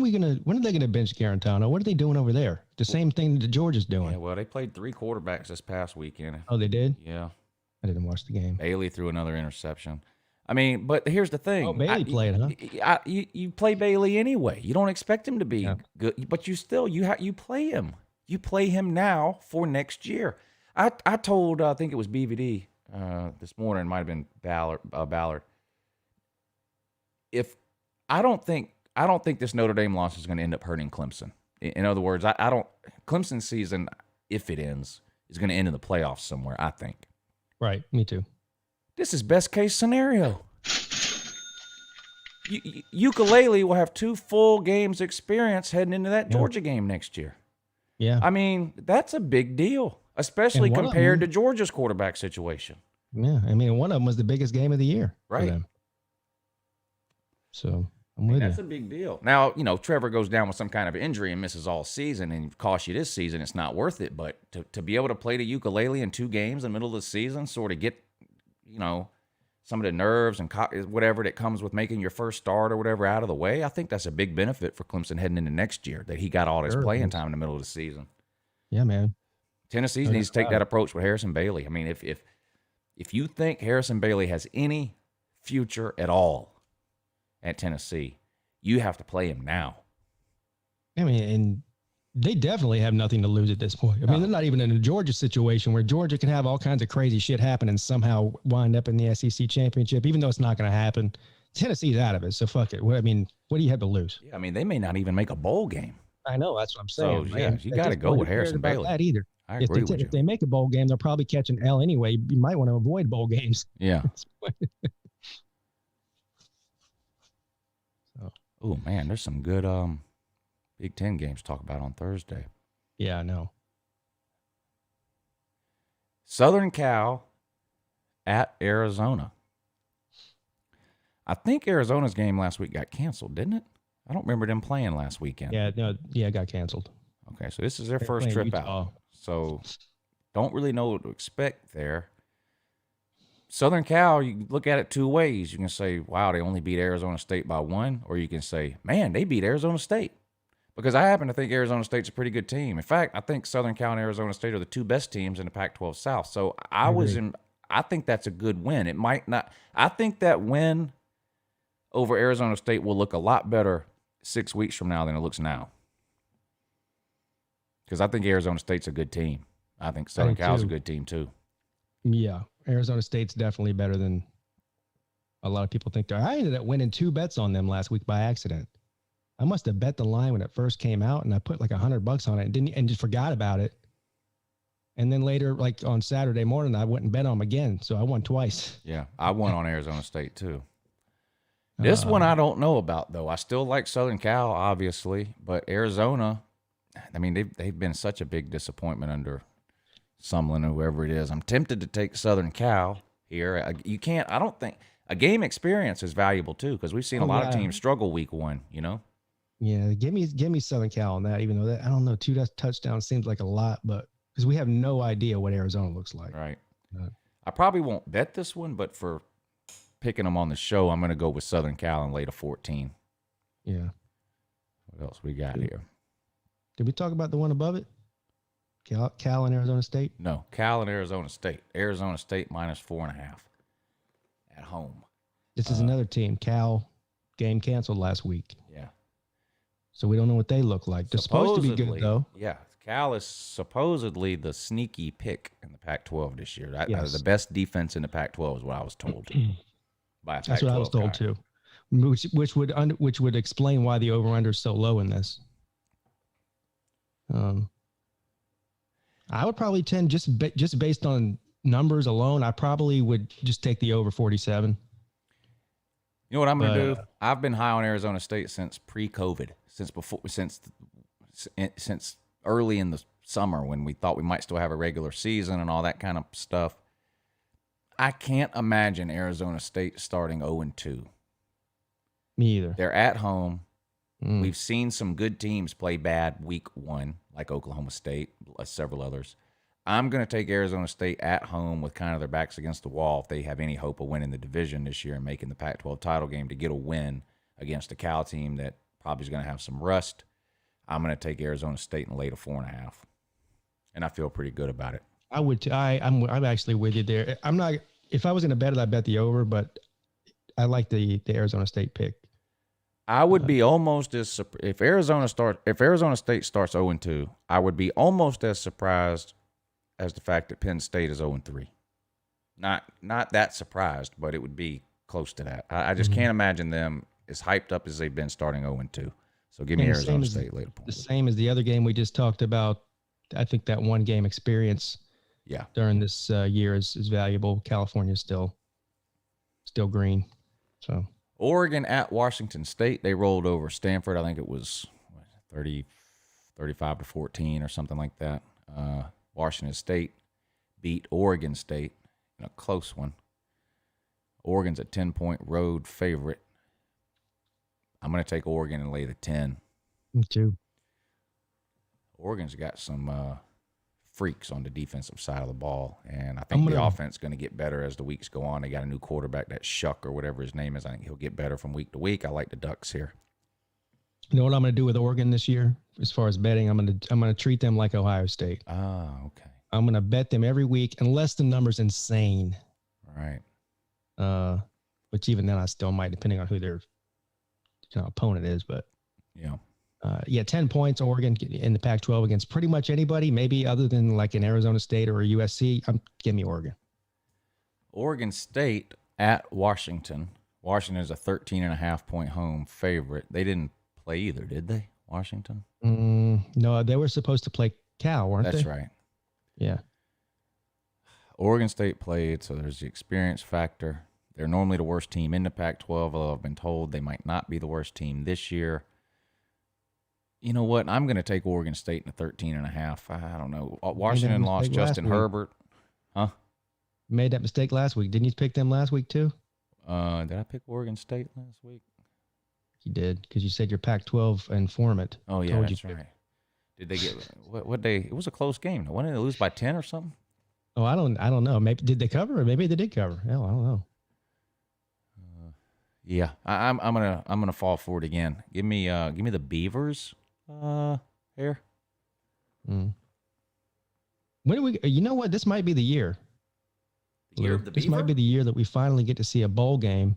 they gonna bench Garantano? What are they doing over there? The same thing that Georgia's doing. Yeah, well, they played 3 quarterbacks this past weekend. Oh, they did? Yeah. I didn't watch the game. Bailey threw another interception. I mean, but here's the thing. Oh, Bailey played, huh? You play Bailey anyway. You don't expect him to be good, but you play him. You play him now for next year. I told I think it was BVD this morning. It might have been Ballard. If I don't think this Notre Dame loss is going to end up hurting Clemson. In other words, I don't. Clemson's season, if it ends, is going to end in the playoffs somewhere. I think. Right. Me too. This is best case scenario. Ukulele will have 2 full games experience heading into that Georgia game next year. Yeah. I mean, that's a big deal, especially compared to Georgia's quarterback situation. Yeah. I mean, one of them was the biggest game of the year. Right. For them. So I'm with you. That's a big deal. Now, Trevor goes down with some kind of injury and misses all season and costs you this season. It's not worth it. But to be able to play the ukulele in 2 games in the middle of the season, sort of get, some of the nerves and whatever that comes with making your first start or whatever out of the way, I think that's a big benefit for Clemson heading into next year, that he got all this playing time in the middle of the season. Yeah, man. Tennessee needs to take that approach with Harrison Bailey. I mean, if you think Harrison Bailey has any future at all at Tennessee, you have to play him now. I mean, and they definitely have nothing to lose at this point. I mean, they're not even in a Georgia situation where Georgia can have all kinds of crazy shit happen and somehow wind up in the SEC championship, even though it's not going to happen. Tennessee's out of it, so fuck it. What do you have to lose? Yeah, I mean, they may not even make a bowl game. I know, that's what I'm saying. So, yeah, you got to go with Harrison Bailey. That either. I agree with you. If they make a bowl game, they'll probably catch an L anyway. You might want to avoid bowl games. Yeah. Oh, man, there's some good Big Ten games to talk about on Thursday. Yeah, I know. Southern Cal at Arizona. I think Arizona's game last week got canceled, didn't it? I don't remember them playing last weekend. Yeah, it got canceled. Okay, so this is their first trip out. So don't really know what to expect there. Southern Cal, you can look at it 2 ways. You can say, wow, they only beat Arizona State by 1, or you can say, man, they beat Arizona State. Because I happen to think Arizona State's a pretty good team. In fact, I think Southern Cal and Arizona State are the 2 best teams in the Pac-12 South. So I think that's a good win. It might not. I think that win over Arizona State will look a lot better 6 weeks from now than it looks now. Because I think Arizona State's a good team. I think Southern Cal's a good team too. Yeah, Arizona State's definitely better than a lot of people think. I ended up winning 2 bets on them last week by accident. I must have bet the line when it first came out, and I put like $100 on it and just forgot about it. And then later, like on Saturday morning, I went and bet on them again, so I won twice. Yeah, I won on Arizona State too. This one I don't know about though. I still like Southern Cal, obviously, but Arizona, I mean, they've been such a big disappointment under Sumlin or whoever it is. I'm tempted to take Southern Cal here. You can't. I don't think a game experience is valuable too, because we've seen a lot of teams struggle week 1. You know. Yeah, give me Southern Cal on that. Even though I don't know, 2 touchdowns seems like a lot, but because we have no idea what Arizona looks like. Right. I probably won't bet this one, but for picking them on the show, I'm going to go with Southern Cal and lay to 14. Yeah. What else we got here? Did we talk about the one above it? Cal and Arizona State? No, Cal and Arizona State. Arizona State minus 4.5 at home. This is another team. Cal game canceled last week. Yeah. So we don't know what they look like. They're supposed to be good, though. Yeah. Cal is supposedly the sneaky pick in the Pac-12 this year. The best defense in the Pac-12 is what I was told. That's what I was told too. Which would explain why the over/under is so low in this. I would probably tend just based on numbers alone. I probably would just take the over 47. You know what I'm going to do? I've been high on Arizona State since pre-COVID, since early in the summer when we thought we might still have a regular season and all that kind of stuff. I can't imagine Arizona State starting 0-2. Me either. They're at home. We've seen some good teams play bad week 1, like Oklahoma State, several others. I'm going to take Arizona State at home with kind of their backs against the wall if they have any hope of winning the division this year and making the Pac-12 title game to get a win against a Cal team that probably is going to have some rust. I'm going to take Arizona State and lay to 4.5, and I feel pretty good about it. I would. I'm actually with you there. I'm not. If I was going to bet it, I'd bet the over, but I like the Arizona State pick. I would be almost as if Arizona State starts 0-2. I would be almost as surprised as the fact that Penn State is 0-3. Not that surprised, but it would be close to that. I just can't imagine them as hyped up as they've been starting 0-2. So give me Arizona State later. The same as the other game we just talked about. I think that one game experience during this year is valuable. California's still green. So Oregon at Washington State, they rolled over Stanford. I think it was 35-14 or something like that. Washington State beat Oregon State in a close one. Oregon's a 10-point road favorite. I'm going to take Oregon and lay the 10. Me too. Oregon's got some freaks on the defensive side of the ball, and I think the offense is going to get better as the weeks go on. They got a new quarterback, that Shuck or whatever his name is. I think he'll get better from week to week. I like the Ducks here. You know what I'm going to do with Oregon this year? As far as betting, I'm going to treat them like Ohio State. Oh, okay. I'm going to bet them every week unless the number's insane. Right. Which even then I still might, depending on who their opponent is. But yeah, 10 points Oregon in the Pac-12 against pretty much anybody, maybe other than like an Arizona State or a USC. Give me Oregon. Oregon State at Washington. Washington is a 13.5-point home favorite. They didn't play either, did they? Washington? No, they were supposed to play Cal, weren't they? That's right. Yeah. Oregon State played, so there's the experience factor. They're normally the worst team in the Pac-12, although I've been told they might not be the worst team this year. You know what? I'm going to take Oregon State in the 13.5. I don't know. Washington lost Justin Herbert. Huh? Made that mistake last week. Didn't you pick them last week too? Did I pick Oregon State last week? You did, because you said your Pac-12 informant. Oh, yeah, that's right. Did they get what they? It was a close game. Why didn't they lose by 10 or something? Oh, I don't know. Maybe did they cover, or maybe they did cover. Hell, I don't know. Yeah, I'm gonna fall for it again. Give me the Beavers here. When do we? You know what? This might be the year. The year of the Beaver? This might be the year that we finally get to see a bowl game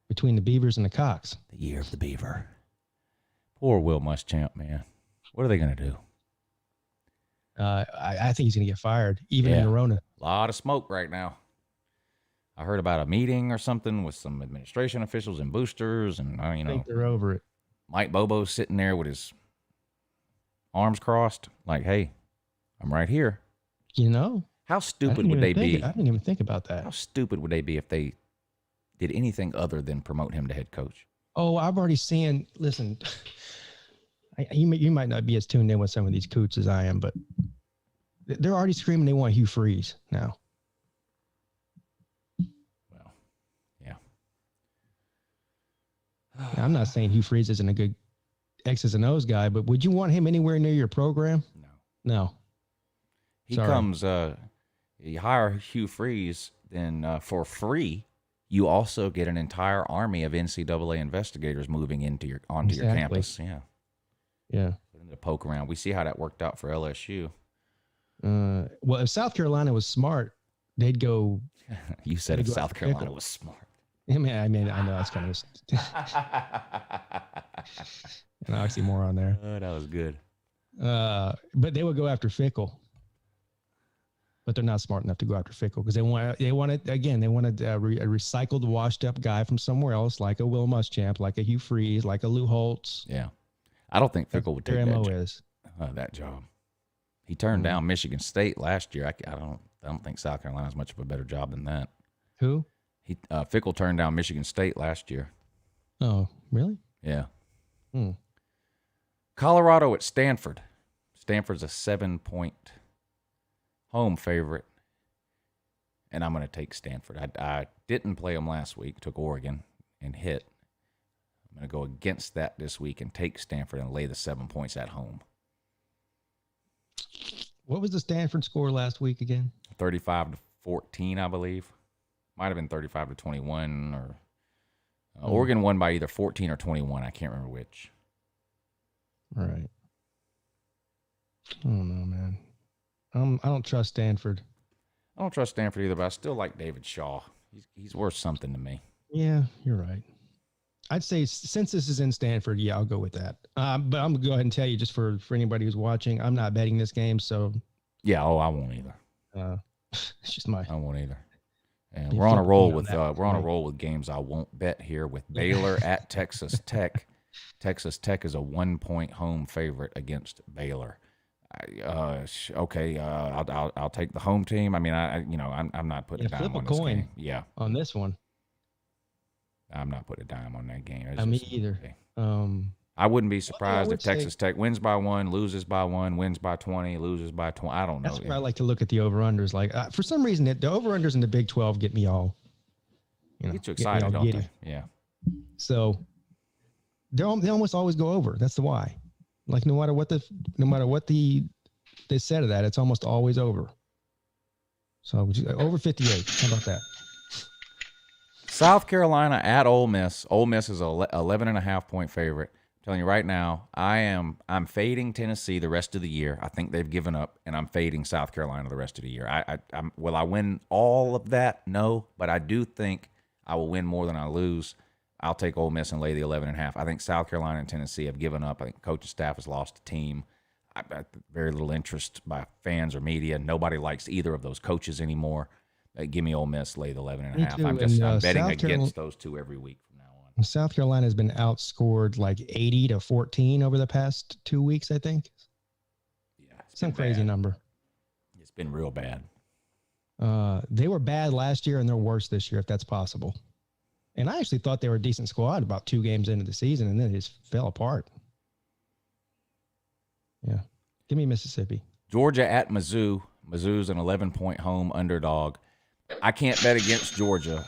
between the Beavers and the Cox. The year of the Beaver. Poor Will Muschamp, man. What are they gonna do? I think he's gonna get fired, even in Arona. A lot of smoke right now. I heard about a meeting or something with some administration officials and boosters, and I think they're over it. Mike Bobo's sitting there with his arms crossed, like, "Hey, I'm right here." You know, how stupid would they be? I didn't even think about that. How stupid would they be if they did anything other than promote him to head coach? Oh, I've already seen. Listen, you might not be as tuned in with some of these coots as I am, but they're already screaming they want Hugh Freeze now. I'm not saying Hugh Freeze isn't a good X's and O's guy, but would you want him anywhere near your program? No. He comes, you hire Hugh Freeze, then for free, you also get an entire army of NCAA investigators moving onto your campus. Yeah. Yeah. Put them to poke around. We see how that worked out for LSU. Well, if South Carolina was smart, they'd go. You said if South Carolina was smart. I mean, I know that's kind of an oxymoron there. Oh, that was good. But they would go after Fickle. But they're not smart enough to go after Fickle because they wanted a recycled, washed-up guy from somewhere else, like a Will Muschamp, like a Hugh Freeze, like a Lou Holtz. Yeah, I don't think Fickle would take that job. He turned down Michigan State last year. I don't think South Carolina has much of a better job than that. Who? Fickle turned down Michigan State last year. Oh, really? Yeah. Colorado at Stanford. Stanford's a 7-point home favorite, and I'm going to take Stanford. I didn't play them last week, took Oregon and hit. I'm going to go against that this week and take Stanford and lay the 7 points at home. What was the Stanford score last week again? 35-14, I believe. Might have been 35-21, or Oregon won by either 14 or 21. I can't remember which. All right. I don't know, man. I don't trust Stanford. I don't trust Stanford either, but I still like David Shaw. He's worth something to me. Yeah, you're right. I'd say since this is in Stanford, yeah, I'll go with that. But I'm going to go ahead and tell you, just for anybody who's watching, I'm not betting this game, so. Yeah, I won't either. It's just I won't either. And we're on a roll with games I won't bet here with Baylor at Texas Tech. Texas Tech is a 1-point home favorite against Baylor. I'll take the home team. I mean, I'm not putting a dime on this game. Yeah, on this one, I'm not putting a dime on that game. Me either. I wouldn't be surprised if Texas Tech wins by 1, loses by 1, wins by 20, loses by 20. I don't know. That's where I like to look at the over-unders. Like for some reason, the over-unders in the Big 12 get me all. Get you excited, don't they? Yeah. So they almost always go over. That's the why. Like no matter what they said of that, it's almost always over. So over 58. How about that? South Carolina at Ole Miss. Ole Miss is a 11.5-point favorite. I'm telling you right now, I'm fading Tennessee the rest of the year. I think they've given up, and I'm fading South Carolina the rest of the year. Will I win all of that? No, but I do think I will win more than I lose. I'll take Ole Miss and lay the 11.5. I think South Carolina and Tennessee have given up. I think coaching staff has lost the team. Very little interest by fans or media. Nobody likes either of those coaches anymore. Give me Ole Miss, lay the 11.5. I'm betting against those two every week from now on. South Carolina has been outscored like 80-14 over the past 2 weeks, I think. Yeah, some crazy number. It's been real bad. They were bad last year, and they're worse this year, if that's possible. And I actually thought they were a decent squad about 2 games into the season, and then it just fell apart. Yeah. Give me Mississippi. Georgia at Mizzou. Mizzou's an 11-point home underdog. I can't bet against Georgia,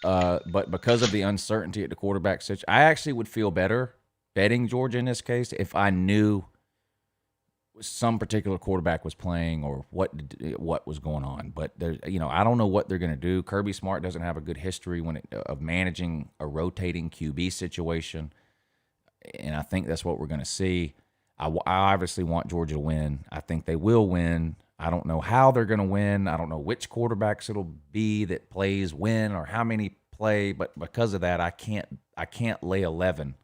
but because of the uncertainty at the quarterback situation, I actually would feel better betting Georgia in this case if I knew some particular quarterback was playing or what was going on. But I don't know what they're going to do. Kirby Smart doesn't have a good history of managing a rotating QB situation, and I think that's what we're going to see. I obviously want Georgia to win. I think they will win. I don't know how they're going to win. I don't know which quarterbacks it'll be that plays when or how many play, but because of that, I can't lay 11.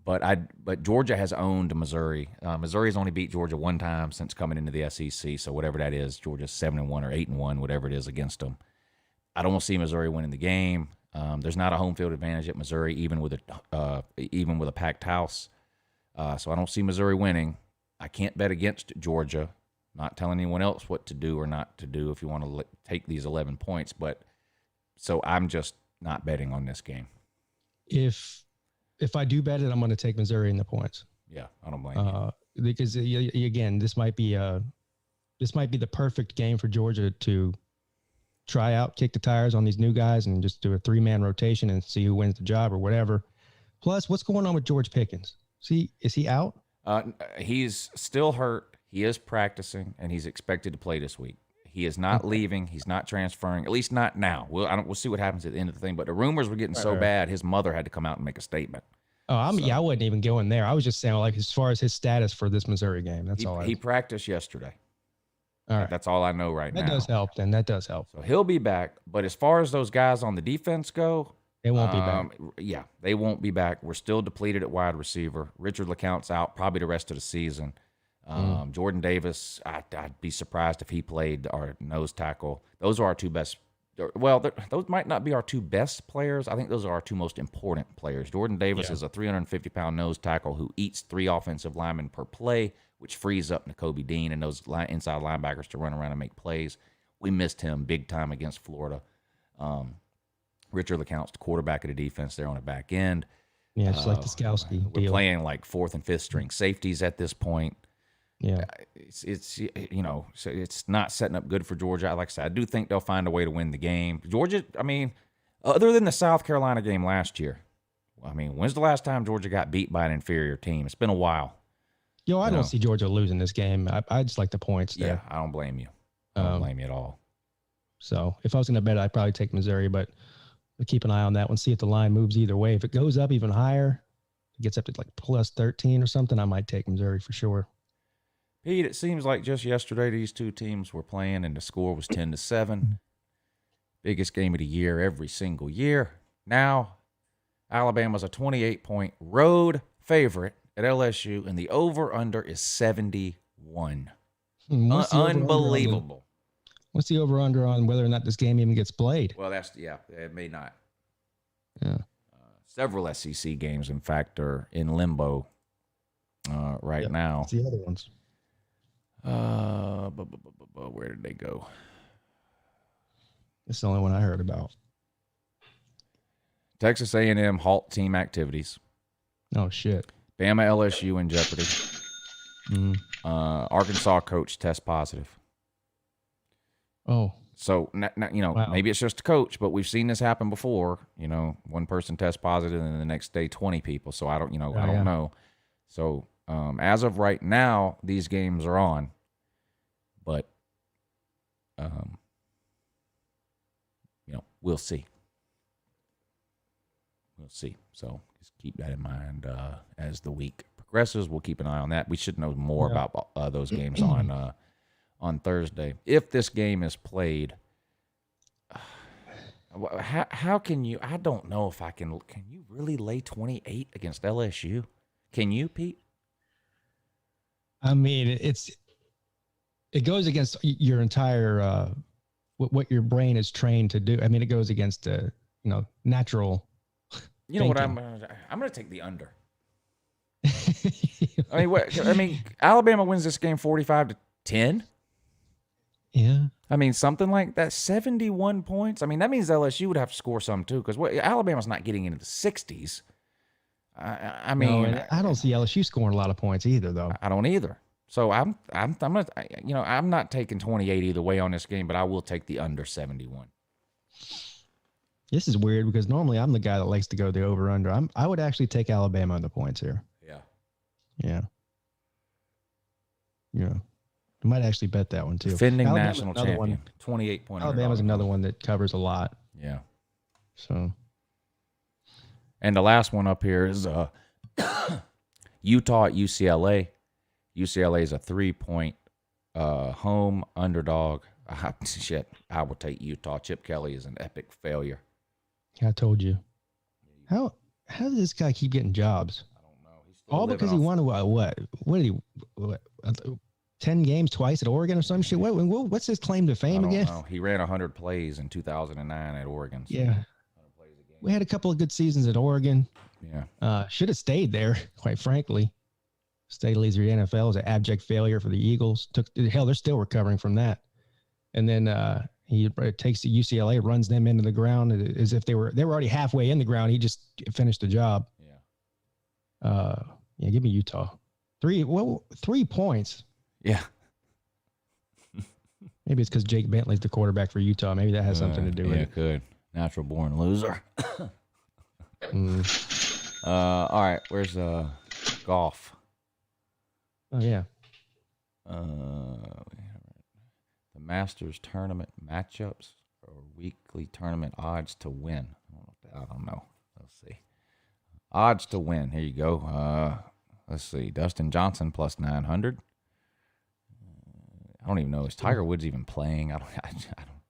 But Georgia has owned Missouri. Missouri's only beat Georgia 1 time since coming into the SEC, so whatever that is, Georgia's 7-1 or 8-1, whatever it is against them. I don't see Missouri winning the game. There's not a home field advantage at Missouri, even with a packed house. So I don't see Missouri winning. I can't bet against Georgia. Not telling anyone else what to do or not to do if you want to take these 11 points. But so I'm just not betting on this game. If I do bet it, I'm going to take Missouri in the points. Yeah, I don't blame you. Because again, this might be the perfect game for Georgia to try out, kick the tires on these new guys, and just do a 3-man rotation and see who wins the job or whatever. Plus, what's going on with George Pickens? Is he out? He's still hurt. He is practicing, and he's expected to play this week. He is not leaving. He's not transferring, at least not now. We'll see what happens at the end of the thing. But the rumors were getting so bad, his mother had to come out and make a statement. Oh, I wasn't even going there. I was just saying, like, as far as his status for this Missouri game. That's all. He practiced yesterday. All right. That's all I know right now. That does help, then. That does help. So he'll be back. But as far as those guys on the defense go, they won't be back. Yeah, they won't be back. We're still depleted at wide receiver. Richard LeCounte's out probably the rest of the season. Jordan Davis, I'd be surprised if he played our nose tackle. Those are our two best. Well, those might not be our two best players. I think those are our two most important players. Jordan Davis is a 350-pound nose tackle who eats 3 offensive linemen per play, which frees up Nakobe Dean and those inside linebackers to run around and make plays. We missed him big time against Florida. Richard LeCounte's the quarterback of the defense there on the back end. Yeah, just like the Skowski We're deal. playing like 4th and 5th string safeties at this point. Yeah, it's so it's not setting up good for Georgia. Like I said, I do think they'll find a way to win the game. Georgia, I mean, other than the South Carolina game last year, I mean, when's the last time Georgia got beat by an inferior team? It's been a while. I don't see Georgia losing this game. I just like the points there. Yeah, I don't blame you. I don't blame you at all. So if I was going to bet, I'd probably take Missouri, but we'll keep an eye on that one, see if the line moves either way. If it goes up even higher, it gets up to like plus 13 or something, I might take Missouri for sure. Pete, it seems like just yesterday these two teams were playing and the score was 10-7. Biggest game of the year every single year. Now, Alabama's a 28-point road favorite at LSU, and the over-under is 71. Unbelievable. What's the over-under on whether or not this game even gets played? Well, it may not. Yeah. Several SEC games, in fact, are in limbo right now. What's the other ones? Where did they go? It's the only one I heard about. Texas A&M halt team activities. Oh, shit. Bama LSU in jeopardy. Arkansas coach test positive. Oh. So, Wow. Maybe it's just a coach, but we've seen this happen before. One person tests positive and the next day 20 people. So I don't know. So as of right now, these games are on, but we'll see. We'll see. So just keep that in mind as the week progresses. We'll keep an eye on that. We should know more about those games on Thursday. If this game is played, how can you? I don't know if I can. Can you really lay 28 against LSU? Can you, Pete? I mean, it goes against your entire what your brain is trained to do. I mean, it goes against natural. You know what? I'm going to take the under. I mean, Alabama wins this game 45-10. Yeah. I mean, something like that. 71 points. I mean, that means LSU would have to score some too, because Alabama's not getting into the 60s. I mean, no, I don't see LSU scoring a lot of points either, though. I don't either. So I'm gonna, I'm not taking 28 either way on this game, but I will take the under 71. This is weird because normally I'm the guy that likes to go the over under. I would actually take Alabama on the points here. Yeah. I might actually bet that one too. Defending Alabama's national champion, 28-point. Alabama's another one that covers a lot. Yeah. So. And the last one up here is Utah at UCLA. UCLA is a 3-point home underdog. I will take Utah. Chip Kelly is an epic failure. I told you. How does this guy keep getting jobs? I don't know. He's still all because he won what did he 10 games twice at Oregon or some shit? What's his claim to fame again? Know. He ran 100 plays in 2009 at Oregon. So yeah. We had a couple of good seasons at Oregon. Yeah. Should have stayed there, quite frankly. State leads the NFL was an abject failure for the Eagles. They're still recovering from that. And then he takes the UCLA, runs them into the ground as if they were already halfway in the ground. He just finished the job. Yeah. Give me Utah. 3 points. Yeah. Maybe it's because Jake Bentley's the quarterback for Utah. Maybe that has something to do with it. Yeah, it could. Natural born loser. All right, where's golf? Oh yeah. The Masters tournament matchups or weekly tournament odds to win. I don't know. Let's see. Odds to win. Here you go. Let's see. Dustin Johnson plus 900. I don't even know. Is Tiger Woods even playing? I don't.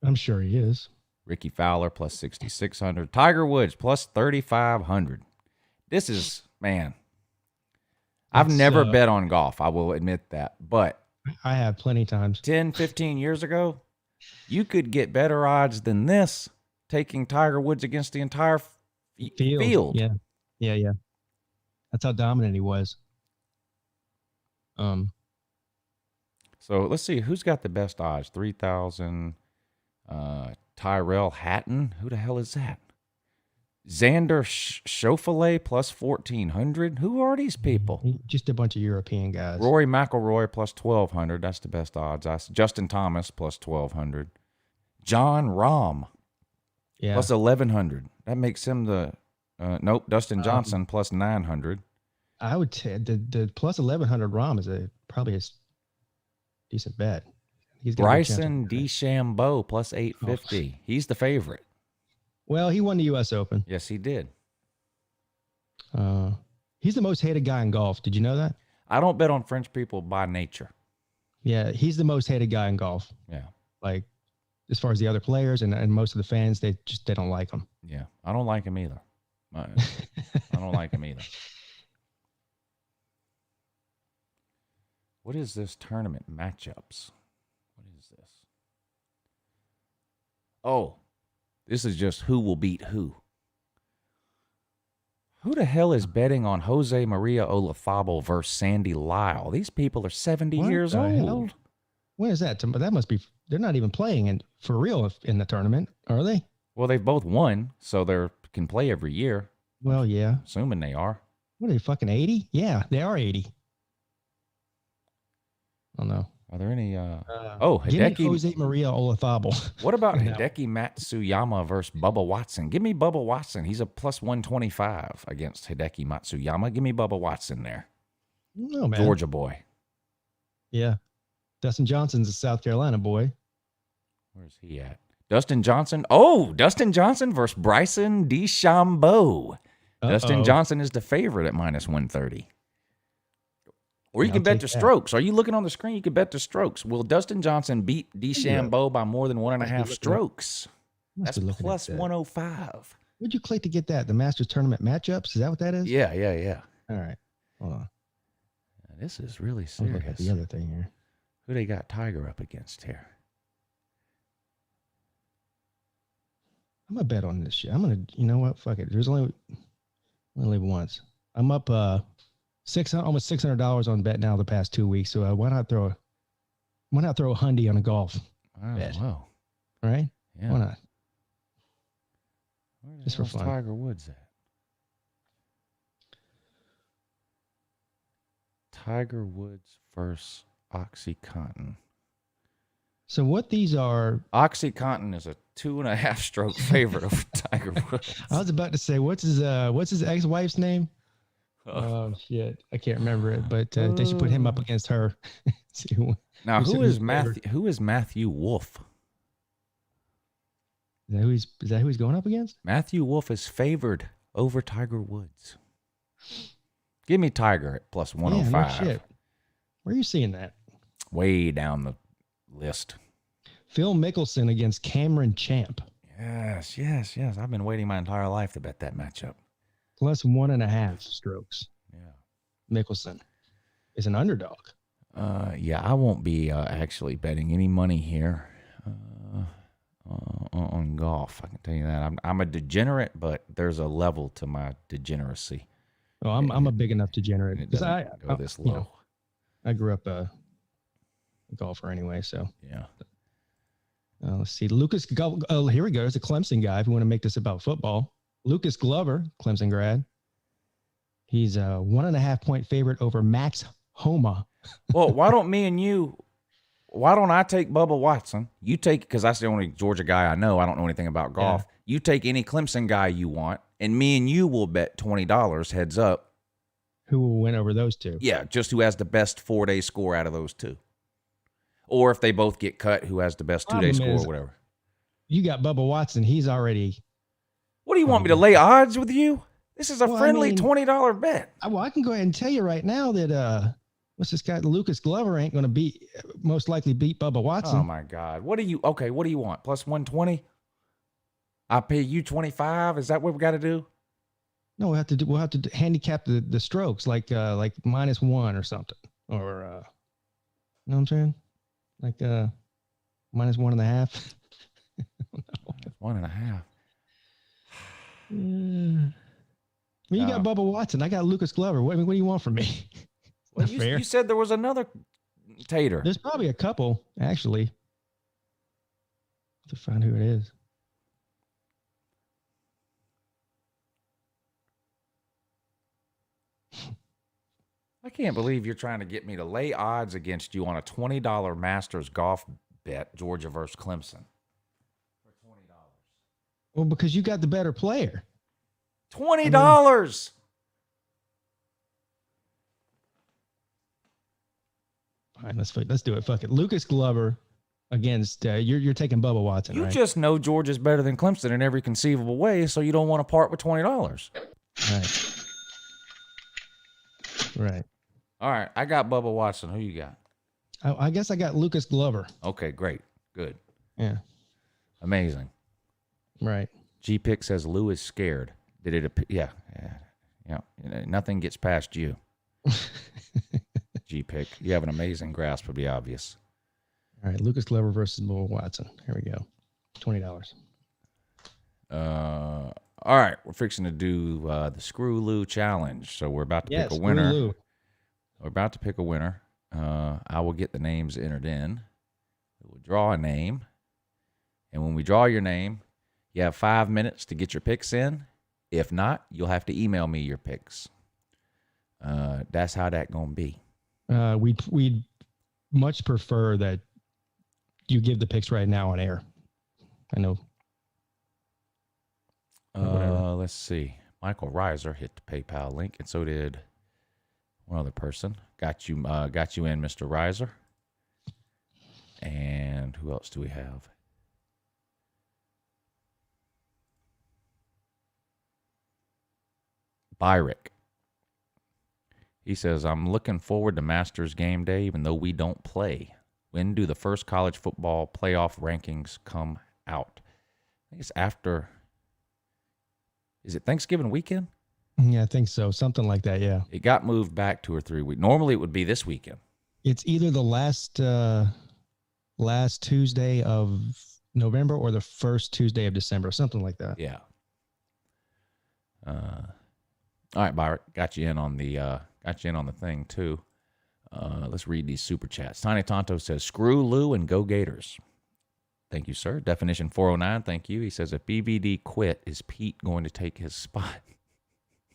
I'm sure he is. Ricky Fowler plus 6,600. Tiger Woods plus 3,500. This is, man. I've never bet on golf. I will admit that. But I have plenty of times. 10, 15 years ago, you could get better odds than this taking Tiger Woods against the entire field. Yeah. Yeah, yeah. That's how dominant he was. So let's see who's got the best odds. 3,000. Tyrell Hatton. Who the hell is that? Xander Schauffele plus 1,400. Who are these people? Just a bunch of European guys. Rory McIlroy plus 1,200. That's the best odds. Justin Thomas plus 1,200. John Rahm plus 1,100. That makes him the nope. Dustin Johnson plus 900. I would say the plus 1,100 Rahm is probably a decent bet. He's Bryson DeChambeau plus 850. He's the favorite. Well, he won the U.S. Open. Yes, he did. He's the most hated guy in golf. Did you know that? I don't bet on French people by nature. Yeah, he's the most hated guy in golf. Yeah. Like, as far as the other players and most of the fans, they don't like him. Yeah, I don't like him either. I don't like him either. What is this tournament matchups? What is this? Oh, this is just who will beat who. Who the hell is betting on Jose Maria Olazabal versus Sandy Lyle? These people are 70 years old. Hell? When is that? That must be. They're not even playing for real in the tournament, are they? Well, they've both won, so they can play every year. Well, yeah. Assuming they are. What are they, fucking 80? Yeah, they are 80. I don't know. Are there any? Hideki Jose Maria Olazabal. What about Hideki Matsuyama versus Bubba Watson? Give me Bubba Watson. He's a plus 125 against Hideki Matsuyama. Give me Bubba Watson there. No, man. Georgia boy. Yeah. Dustin Johnson's a South Carolina boy. Where's he at? Dustin Johnson. Oh, Dustin Johnson versus Bryson DeChambeau. Dustin Johnson is the favorite at minus 130. Or you can bet the strokes. Are you looking on the screen? You can bet the strokes. Will Dustin Johnson beat DeChambeau by more than 1.5 strokes? That's plus 105. Where'd you click to get that? The Masters Tournament matchups? Is that what that is? Yeah. All right. Hold on. This is really serious. Look at the other thing here. Who they got Tiger up against here? I'm going to bet on this shit. I'm going to, you know what? Fuck it. There's only once. I'm up almost $600 on bet now the past 2 weeks. So why not throw a hundy on a golf bet? Wow. Right? Yeah. Why not? Just for fun. Tiger Woods at? Tiger Woods versus OxyContin. So what these are? OxyContin is a 2.5 stroke favorite of Tiger Woods. I was about to say, what's his ex-wife's name? Oh shit, I can't remember it, but they should put him up against her. Now, who is Matthew Wolff? Is that who he's going up against? Matthew Wolff is favored over Tiger Woods. Give me Tiger at plus 105. Yeah, no shit. Where are you seeing that? Way down the list. Phil Mickelson against Cameron Champ. Yes. I've been waiting my entire life to bet that matchup. Plus 1.5 strokes. Yeah. Mickelson is an underdog. Yeah, I won't be actually betting any money here on golf. I can tell you that. I'm a degenerate, but there's a level to my degeneracy. Oh, I'm a big enough degenerate. It doesn't go this low. You know, I grew up a golfer anyway, so. Yeah. Let's see. Oh, here we go. There's a Clemson guy. If you want to make this about football. Lucas Glover, Clemson grad. He's a 1.5 point favorite over Max Homa. Well, why don't I take Bubba Watson? You take, because that's the only Georgia guy I know. I don't know anything about golf. Yeah. You take any Clemson guy you want, and me and you will bet $20 heads up. Who will win over those two? Yeah, just who has the best 4-day score out of those two. Or if they both get cut, who has the best 2-day score or whatever. You got Bubba Watson. He's already. What do you want me to lay odds with you? This is a friendly $20 bet. I can go ahead and tell you right now that what's this guy? Lucas Glover ain't going to most likely beat Bubba Watson. Oh my God! What do you want? Plus 120? I pay you 25. Is that what we got to do? No, we'll have to handicap the strokes like -1 or something, or you know what I'm saying? Like -1.5. No. 1.5. Yeah. Well, you got Bubba Watson. I got Lucas Glover. What do you want from me? Well, you said there was another tater. There's probably a couple, actually. To find who it is. I can't believe you're trying to get me to lay odds against you on a $20 Masters golf bet, Georgia versus Clemson. For $20. Well, because you got the better player. $20. All right, let's do it. Fuck it. Lucas Glover against you're taking Bubba Watson. You right? just know Georgia's better than Clemson in every conceivable way, so you don't want to part with $20. Right. All right, I got Bubba Watson. Who you got? I guess I got Lucas Glover. Okay, great, good, Yeah. amazing. Right. G-Pick says Lou is scared. Did it? Yeah. Nothing gets past you. G-Pick, you have an amazing grasp of the obvious. All right, Lucas Glover versus Bubba Watson. Here we go. $20. All right, we're fixing to do the Screw Lou challenge. So we're about to pick a winner. Lou. We're about to pick a winner. I will get the names entered in. We'll draw a name. And when we draw your name, you have 5 minutes to get your picks in. If not, you'll have to email me your picks. That's how that going to be. We'd much prefer that you give the picks right now on air. I know. Let's see. Michael Reiser hit the PayPal link, and so did one other person. Got you in, Mr. Reiser. And who else do we have? Byrick. He says, I'm looking forward to Masters game day, even though we don't play. When do the first college football playoff rankings come out? I think it's after. Is it Thanksgiving weekend? Yeah, I think so. Something like that, yeah. It got moved back 2 or 3 weeks. Normally, it would be this weekend. It's either the last Tuesday of November or the first Tuesday of December, something like that. Yeah. All right, Byron, got you in on the thing too. Let's read these super chats. Tiny Tonto says, "Screw Lou and go Gators." Thank you, sir. Definition 409. Thank you. He says, if BVD quit, is Pete going to take his spot?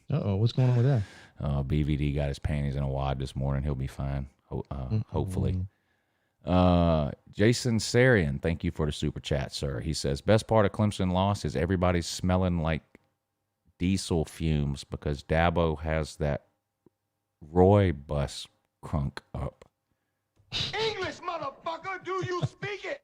What's going on with that? BVD got his panties in a wad this morning. He'll be fine. Hopefully. Jason Sarian, thank you for the super chat, sir. He says, best part of Clemson loss is everybody's smelling like diesel fumes because Dabo has that Roy bus crunk up. English, motherfucker, do you speak it?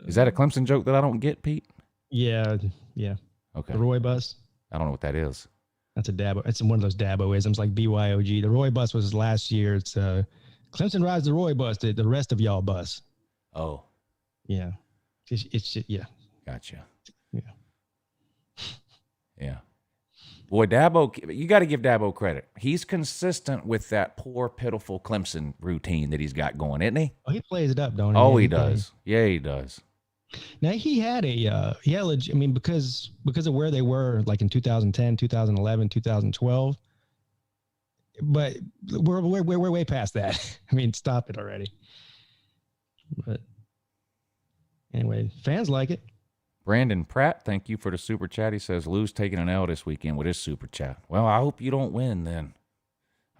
Is that a Clemson joke that I don't get, Pete? Yeah. Okay. The Roy bus. I don't know what that is. That's a Dabo. It's one of those Dabo-isms like BYOG. The Roy bus was last year. It's Clemson rides the Roy bus. The rest of y'all bus. Oh. Yeah. It's yeah. Gotcha. Yeah. Yeah. Boy, Dabo, you got to give Dabo credit. He's consistent with that poor, pitiful Clemson routine that he's got going, isn't he? Oh, he plays it up, don't he? Oh, he does. Yeah, he does. Now he had because of where they were like in 2010, 2011, 2012. But we're way past that. I mean, stop it already. But anyway, fans like it. Brandon Pratt, thank you for the super chat. He says, Lou's taking an L this weekend with his super chat. Well, I hope you don't win then.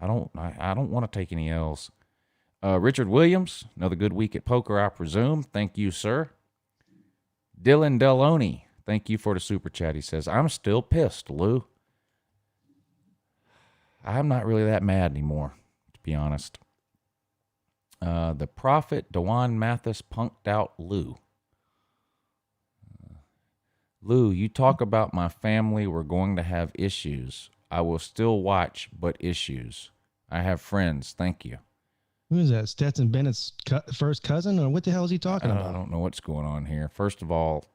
I don't want to take any L's. Richard Williams, another good week at poker, I presume. Thank you, sir. Dylan Deloney, thank you for the super chat. He says, I'm still pissed, Lou. I'm not really that mad anymore, to be honest. The prophet Dewan Mathis punked out Lou. Lou, you talk about my family. We're going to have issues. I will still watch, but issues. I have friends. Thank you. Who is that? Stetson Bennett's first cousin? Or what the hell is he talking about? I don't know what's going on here. First of all,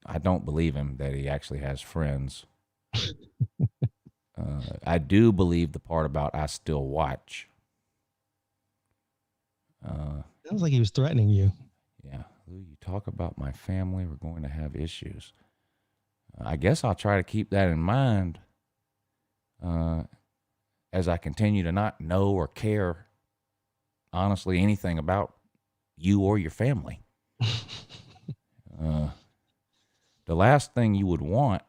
I don't believe him that he actually has friends. I do believe the part about I still watch. Sounds like he was threatening you. Yeah. Lou, you talk about my family. We're going to have issues. I guess I'll try to keep that in mind as I continue to not know or care, honestly, anything about you or your family. The last thing you would want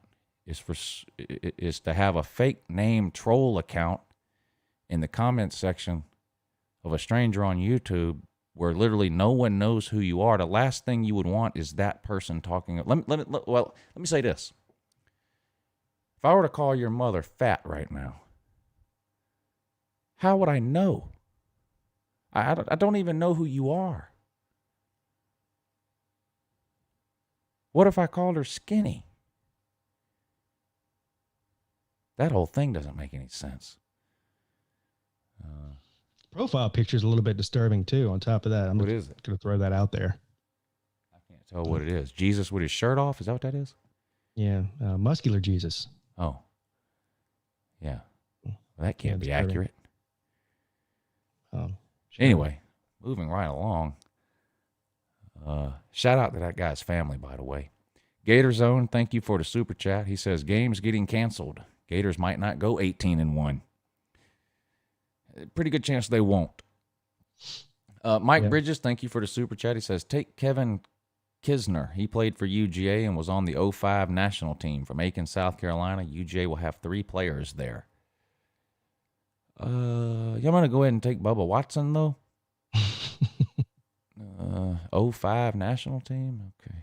is to have a fake name troll account in the comment section of a stranger on YouTube where literally no one knows who you are. The last thing you would want is that person talking. Let me say this. If I were to call your mother fat right now, how would I know? I don't even know who you are. What if I called her skinny? That whole thing doesn't make any sense. Profile picture is a little bit disturbing too. On top of that, I'm What is it? going to throw that out there. I can't tell what it is. Jesus with his shirt off? Is that what that is? Yeah, muscular Jesus. Oh. Yeah. Well, that can't be disturbing. accurate. Sure. Anyway, moving right along. Shout out to that guy's family, by the way. Gator Zone, thank you for the super chat. He says, games getting canceled. Gators might not go 18-1. Pretty good chance they won't. Mike Bridges, thank you for the super chat. He says, take Kevin Kisner. He played for UGA and was on the 05 national team from Aiken, South Carolina. UGA will have 3 players there. I'm going to go ahead and take Bubba Watson, though. 05 national team? Okay.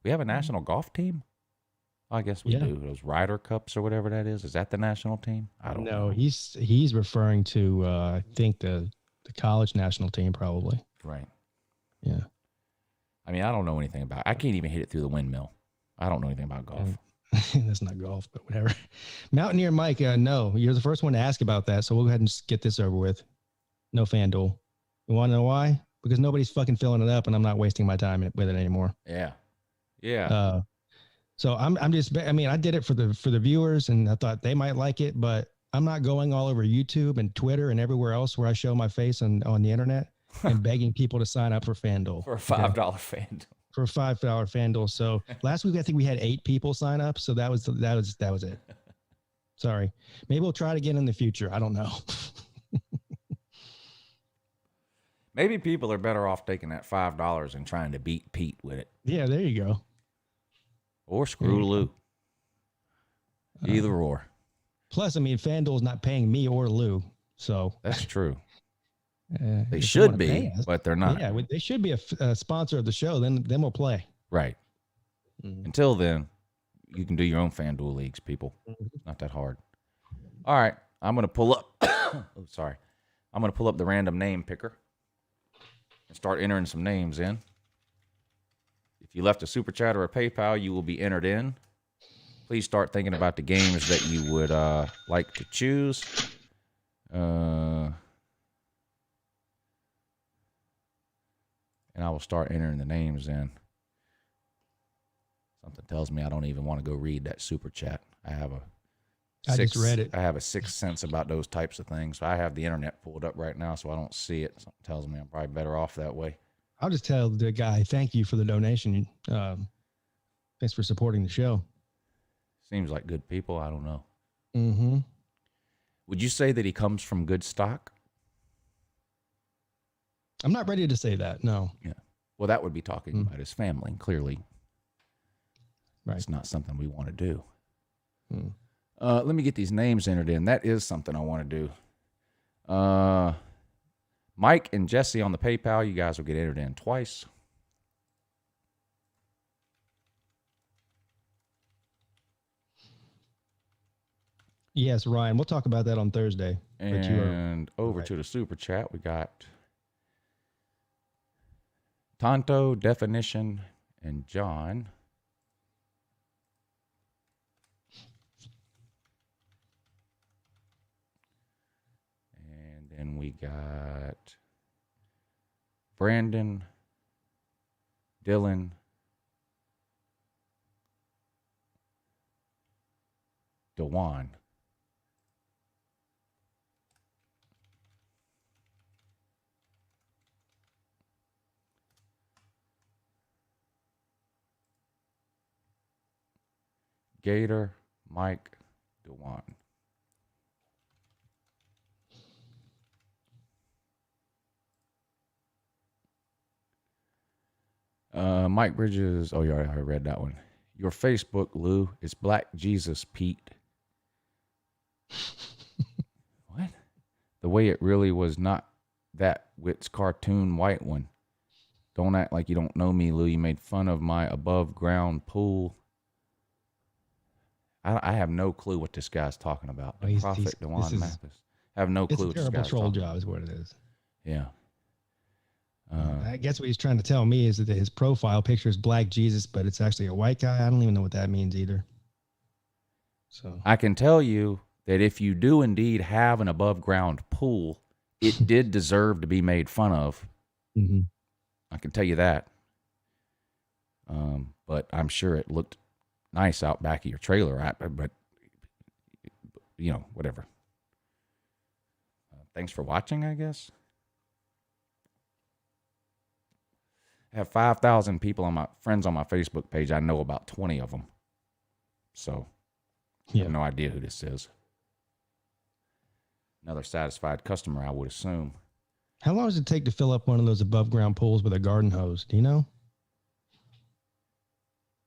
We have a national golf team? I guess we do. Those Ryder Cups or whatever that is. Is that the national team? I don't know. No, he's referring to I think the college national team probably. Right. Yeah. I mean, I don't know anything about it. I can't even hit it through the windmill. I don't know anything about golf. That's not golf, but whatever. Mountaineer Mike, no, you're the first one to ask about that, so we'll go ahead and just get this over with. No FanDuel. You want to know why? Because nobody's fucking filling it up, and I'm not wasting my time with it anymore. Yeah. Yeah. So I did it for the viewers, and I thought they might like it, but I'm not going all over YouTube and Twitter and everywhere else where I show my face on the internet and begging people to sign up for FanDuel. For a $5 FanDuel. For a $5 FanDuel. So last week I think we had 8 people sign up, so that was it. Sorry. Maybe we'll try it again in the future. I don't know. Maybe people are better off taking that $5 and trying to beat Pete with it. Yeah, there you go. Or screw Lou. Either or. Plus, I mean, FanDuel's not paying me or Lou, so that's true. They if should be, but they're not. Yeah, they should be a sponsor of the show. Then we'll play. Right. Until then, you can do your own FanDuel leagues, people. Not that hard. All right, I'm gonna pull up. I'm gonna pull up the random name picker and start entering some names in. If you left a super chat or a PayPal, you will be entered in. Please start thinking about the games that you would like to choose. And I will start entering the names in. Something tells me I don't even want to go read that super chat. I just read it. I have a sixth sense about those types of things. I have the internet pulled up right now, so I don't see it. Something tells me I'm probably better off that way. I'll just tell the guy, thank you for the donation. Thanks for supporting the show. Seems like good people. I don't know. Mm-hmm. Would you say that he comes from good stock? I'm not ready to say that, no. Yeah. Well, that would be talking about his family, clearly. Right. It's not something we want to do. Let me get these names entered in. That is something I want to do. Mike and Jesse on the PayPal, you guys will get entered in twice. Yes, Ryan. We'll talk about that on Thursday. And over to the super chat, we got Tonto, Definition, and John. And then we got Brandon, Dylan, Dewan. Gator, Mike, Dewan. Mike Bridges. Oh, yeah, I read that one. Your Facebook, Lou, is Black Jesus Pete. What? The way it really was not that Witt's cartoon white one. Don't act like you don't know me, Lou. You made fun of my above ground pool. I have no clue what this guy's talking about. Oh, Prophet Dewan Mathis. I have no clue what this guy's talking about. It's a terrible troll job is what it is. Yeah. I guess what he's trying to tell me is that his profile picture is Black Jesus, but it's actually a white guy. I don't even know what that means either. So I can tell you that if you do indeed have an above ground pool, it did deserve to be made fun of. Mm-hmm. I can tell you that. But I'm sure it looked nice out back of your trailer, but you know, whatever. Thanks for watching, I guess. I have 5,000 people on my friends on my Facebook page. I know about 20 of them. So I have no idea who this is. Another satisfied customer, I would assume. How long does it take to fill up one of those above ground pools with a garden hose? Do you know?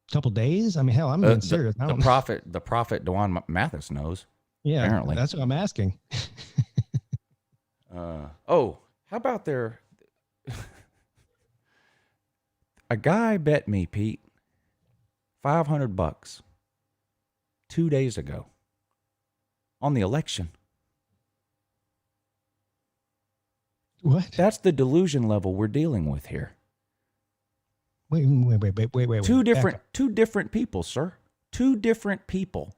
A couple days? I mean, hell, I'm being serious. The prophet Dewan Mathis knows. Yeah, apparently. That's what I'm asking. How about there? A guy bet me, Pete, $500 2 days ago on the election. What? That's the delusion level we're dealing with here. Wait. Two different people, sir. Two different people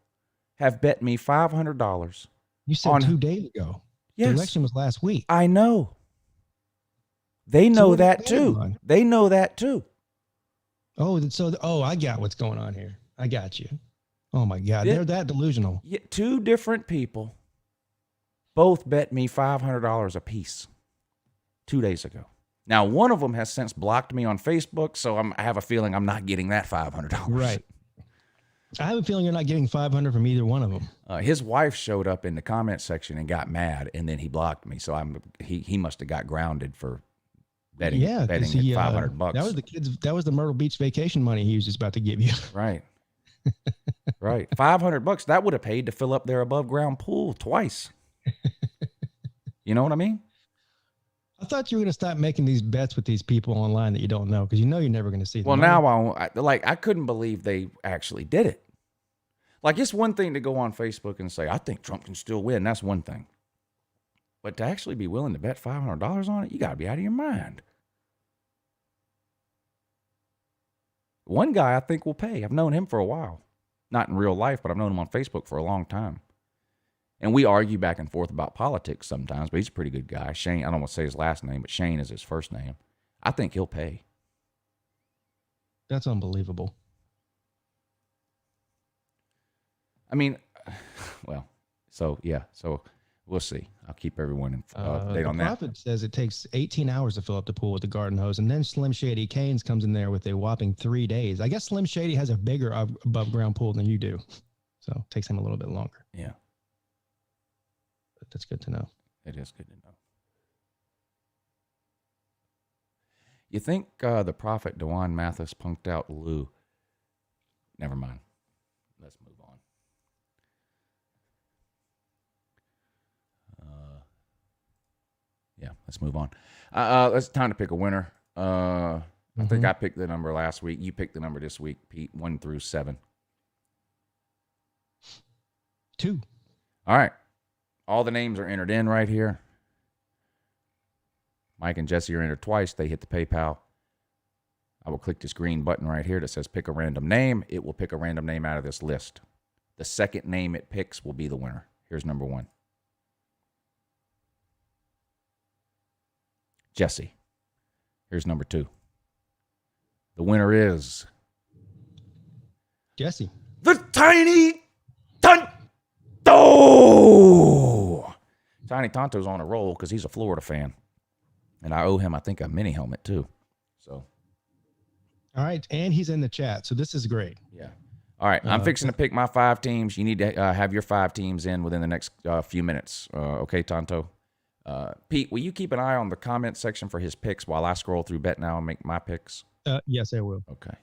have bet me $500. You said 2 days ago. Yes. The election was last week. I know. They know that too. They know that too. I got what's going on here. I got you. Oh my God. They're that delusional. Yeah, two different people both bet me $500 a piece 2 days ago. Now, one of them has since blocked me on Facebook, so I have a feeling I'm not getting that $500. Right. I have a feeling you're not getting $500 from either one of them. His wife showed up in the comment section and got mad, and then he blocked me. So he must have got grounded for betting at $500. That was the kids. That was the Myrtle Beach vacation money he was just about to give you. Right. Right. $500. That would have paid to fill up their above ground pool twice. You know what I mean? I thought you were going to stop making these bets with these people online that you don't know, because you know you're never going to see them. Well, now I couldn't believe they actually did it. Like, it's one thing to go on Facebook and say, I think Trump can still win. That's one thing. But to actually be willing to bet $500 on it, you got to be out of your mind. One guy I think will pay. I've known him for a while. Not in real life, but I've known him on Facebook for a long time. And we argue back and forth about politics sometimes, but he's a pretty good guy. Shane, I don't want to say his last name, but Shane is his first name. I think he'll pay. That's unbelievable. I mean, well, so we'll see. I'll keep everyone updated on that. The prophet says it takes 18 hours to fill up the pool with the garden hose, and then Slim Shady Canes comes in there with a whopping 3 days. I guess Slim Shady has a bigger above ground pool than you do, so it takes him a little bit longer. Yeah. But that's good to know. It is good to know. You think the prophet Dewan Mathis punked out Lou? Never mind. Let's move on. Let's move on. It's time to pick a winner. I think I picked the number last week. You picked the number this week, Pete. 1 through 7. 2. All right. All the names are entered in right here. Mike and Jesse are entered twice. They hit the PayPal. I will click this green button right here that says pick a random name. It will pick a random name out of this list. The second name it picks will be the winner. Here's number 1. Jesse. Here's number 2. The winner is Jesse. the Tiny Tonto. Tiny Tonto's on a roll because he's a Florida fan. And I owe him, I think, a mini helmet too. So. All right. And he's in the chat. So this is great. Yeah. All right. I'm fixing to pick my 5 teams. You need to have your 5 teams in within the next few minutes. Okay, Tonto? Pete, will you keep an eye on the comment section for his picks while I scroll through Bet Now and make my picks? Yes, I will. Okay.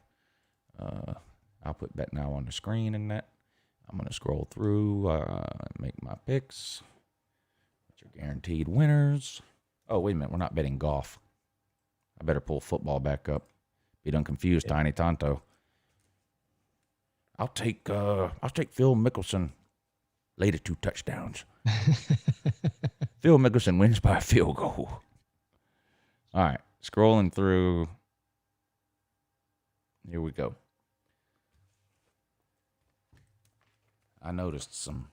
I'll put Bet Now on the screen and that. I'm going to scroll through, make my picks. What's your guaranteed winners? Oh, wait a minute. We're not betting golf. I better pull football back up. Be done confused, yeah. Tiny Tonto. I'll take Phil Mickelson. Later 2 touchdowns. Phil Mickelson wins by a field goal. All right. Scrolling through. Here we go. I noticed some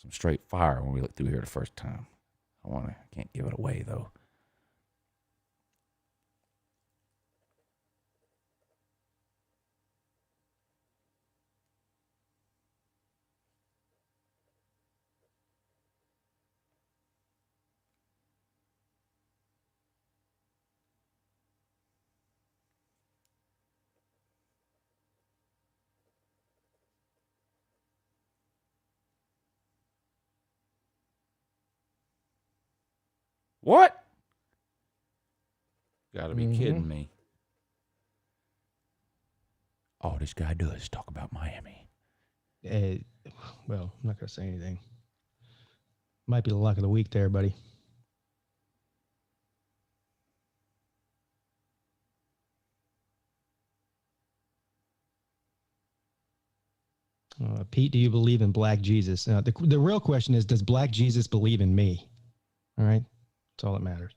straight fire when we looked through here the first time. I can't give it away though. What? Gotta be kidding me. Oh, this guy does talk about Miami. Well, I'm not going to say anything. Might be the luck of the week there, buddy. Pete, do you believe in Black Jesus? The real question is, does Black Jesus believe in me? All right. That's all that matters.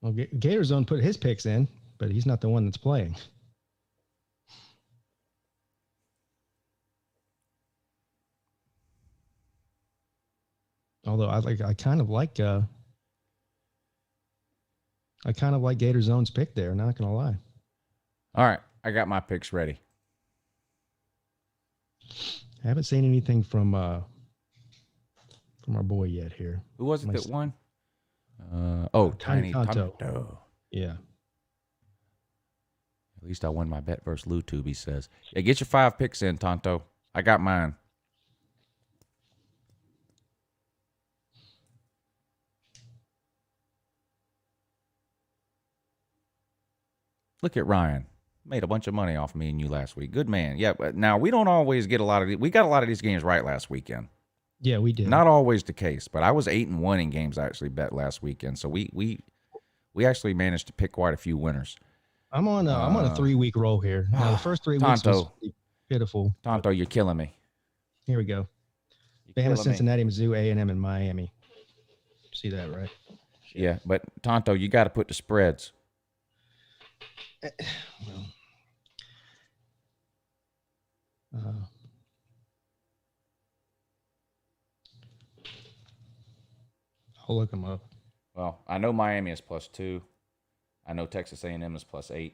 Well, Gator Zone put his picks in, but he's not the one that's playing. Although I kind of like Gator Zone's pick there. Not gonna lie. All right, I got my picks ready. I haven't seen anything from our boy yet here. Who was it that won? Tiny Tonto. Yeah. At least I won my bet versus LouTube, he says. Yeah, get your 5 picks in, Tonto. I got mine. Look at Ryan. Made a bunch of money off me and you last week. Good man. Yeah, but now we don't always get a lot of we got a lot of these games right last weekend. Yeah, we did. Not always the case, but I was 8-1 in games I actually bet last weekend. So we actually managed to pick quite a few winners. I'm on a 3-week roll here. Now the first 3 weeks was pitiful. Tonto, you're killing me. Here we go. Bama, Cincinnati, Mizzou, A&M, and Miami. See that, right? Yeah, but Tonto, you got to put the spreads. I'll look them up. Well, I know Miami is +2. I know Texas A&M is +8.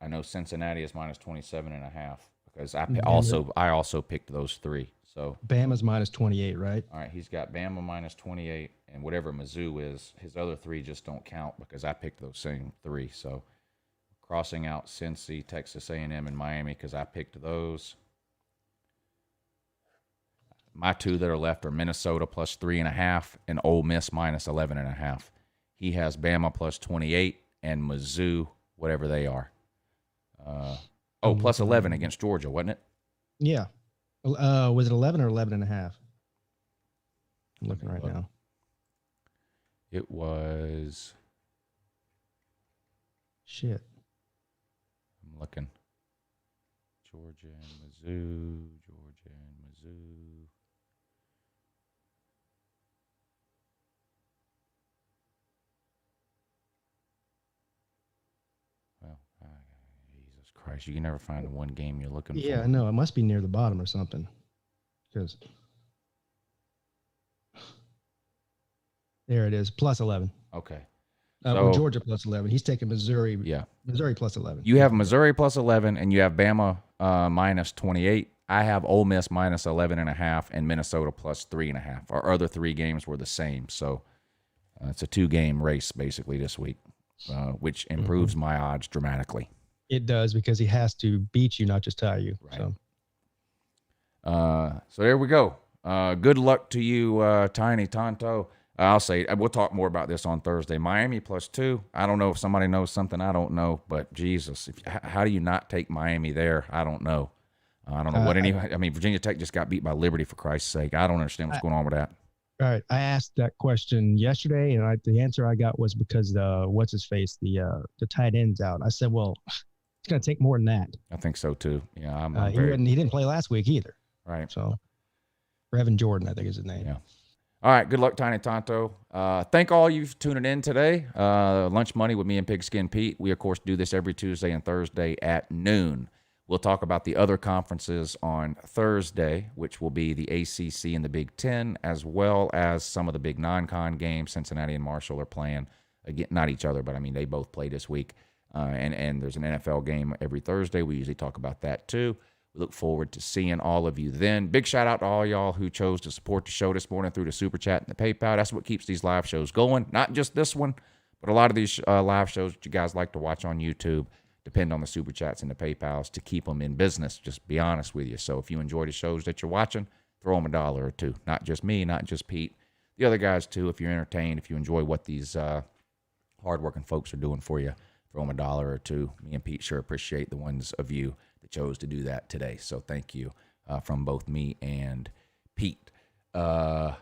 I know Cincinnati is -27.5 because I also picked those 3. So Bama's -28, right? All right, he's got Bama -28, and whatever Mizzou is, his other 3 just don't count because I picked those same 3. So crossing out Cincy, Texas A&M, and Miami because I picked those. My 2 that are left are Minnesota +3.5 and Ole Miss -11.5. He has Bama plus 28 and Mizzou, whatever they are. Plus 11 against Georgia, wasn't it? Yeah. Was it 11 or 11 and a half? I'm looking right now. It was. Shit. I'm looking. Georgia and Mizzou. Well, Jesus Christ. You can never find the one game you're looking for. Yeah, no, it must be near the bottom or something. Because there it is, plus 11. Okay. Georgia plus 11. He's taking Missouri. Yeah. Missouri plus 11. You have Missouri plus 11, and you have Bama minus 28. I have Ole Miss minus 11.5 and Minnesota plus 3.5. Our other three games were the same. So it's a 2-game race basically this week, which improves my odds dramatically. It does, because he has to beat you, not just tie you. Right. So there we go. Good luck to you, Tiny Tonto. I'll say, we'll talk more about this on Thursday. Miami plus 2. I don't know if somebody knows something I don't know, but Jesus, how do you not take Miami there? I don't know. I don't know what Virginia Tech just got beat by Liberty, for Christ's sake. I don't understand what's going on with that. All right. I asked that question yesterday, and the answer I got was because what's his face, the tight end's out. I said, well, it's going to take more than that. I think so too. Yeah, he didn't play last week either. Right. So, Revan Jordan, I think is his name. Yeah. All right. Good luck, Tiny Tonto. Thank all you for tuning in today. Lunch Money with me and Pigskin Pete. We, of course, do this every Tuesday and Thursday at noon. We'll talk about the other conferences on Thursday, which will be the ACC and the Big Ten, as well as some of the big non-con games. Cincinnati and Marshall are playing, again, not each other, but I mean, they both play this week. And there's an NFL game every Thursday. We usually talk about that too. We look forward to seeing all of you then. Big shout out to all y'all who chose to support the show this morning through the Super Chat and the PayPal. That's what keeps these live shows going. Not just this one, but a lot of these live shows that you guys like to watch on YouTube depend on the Super Chats and the PayPals to keep them in business, just be honest with you. So if you enjoy the shows that you're watching, throw them $1 or $2. Not just me, not just Pete. The other guys too, if you're entertained, if you enjoy what these hardworking folks are doing for you, throw them $1 or $2. Me and Pete sure appreciate the ones of you that chose to do that today. So thank you from both me and Pete. I'll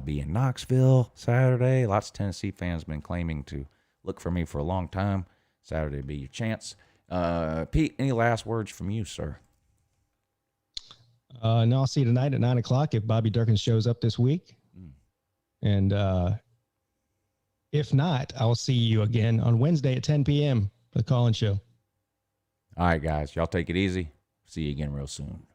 be in Knoxville Saturday. Lots of Tennessee fans been claiming to look for me for a long time. Saturday will be your chance. Pete, any last words from you, sir? No, I'll see you tonight at 9 o'clock if Bobby Durkin shows up this week. And if not, I'll see you again on Wednesday at 10 p.m. for the call-in show. All right, guys. Y'all take it easy. See you again real soon.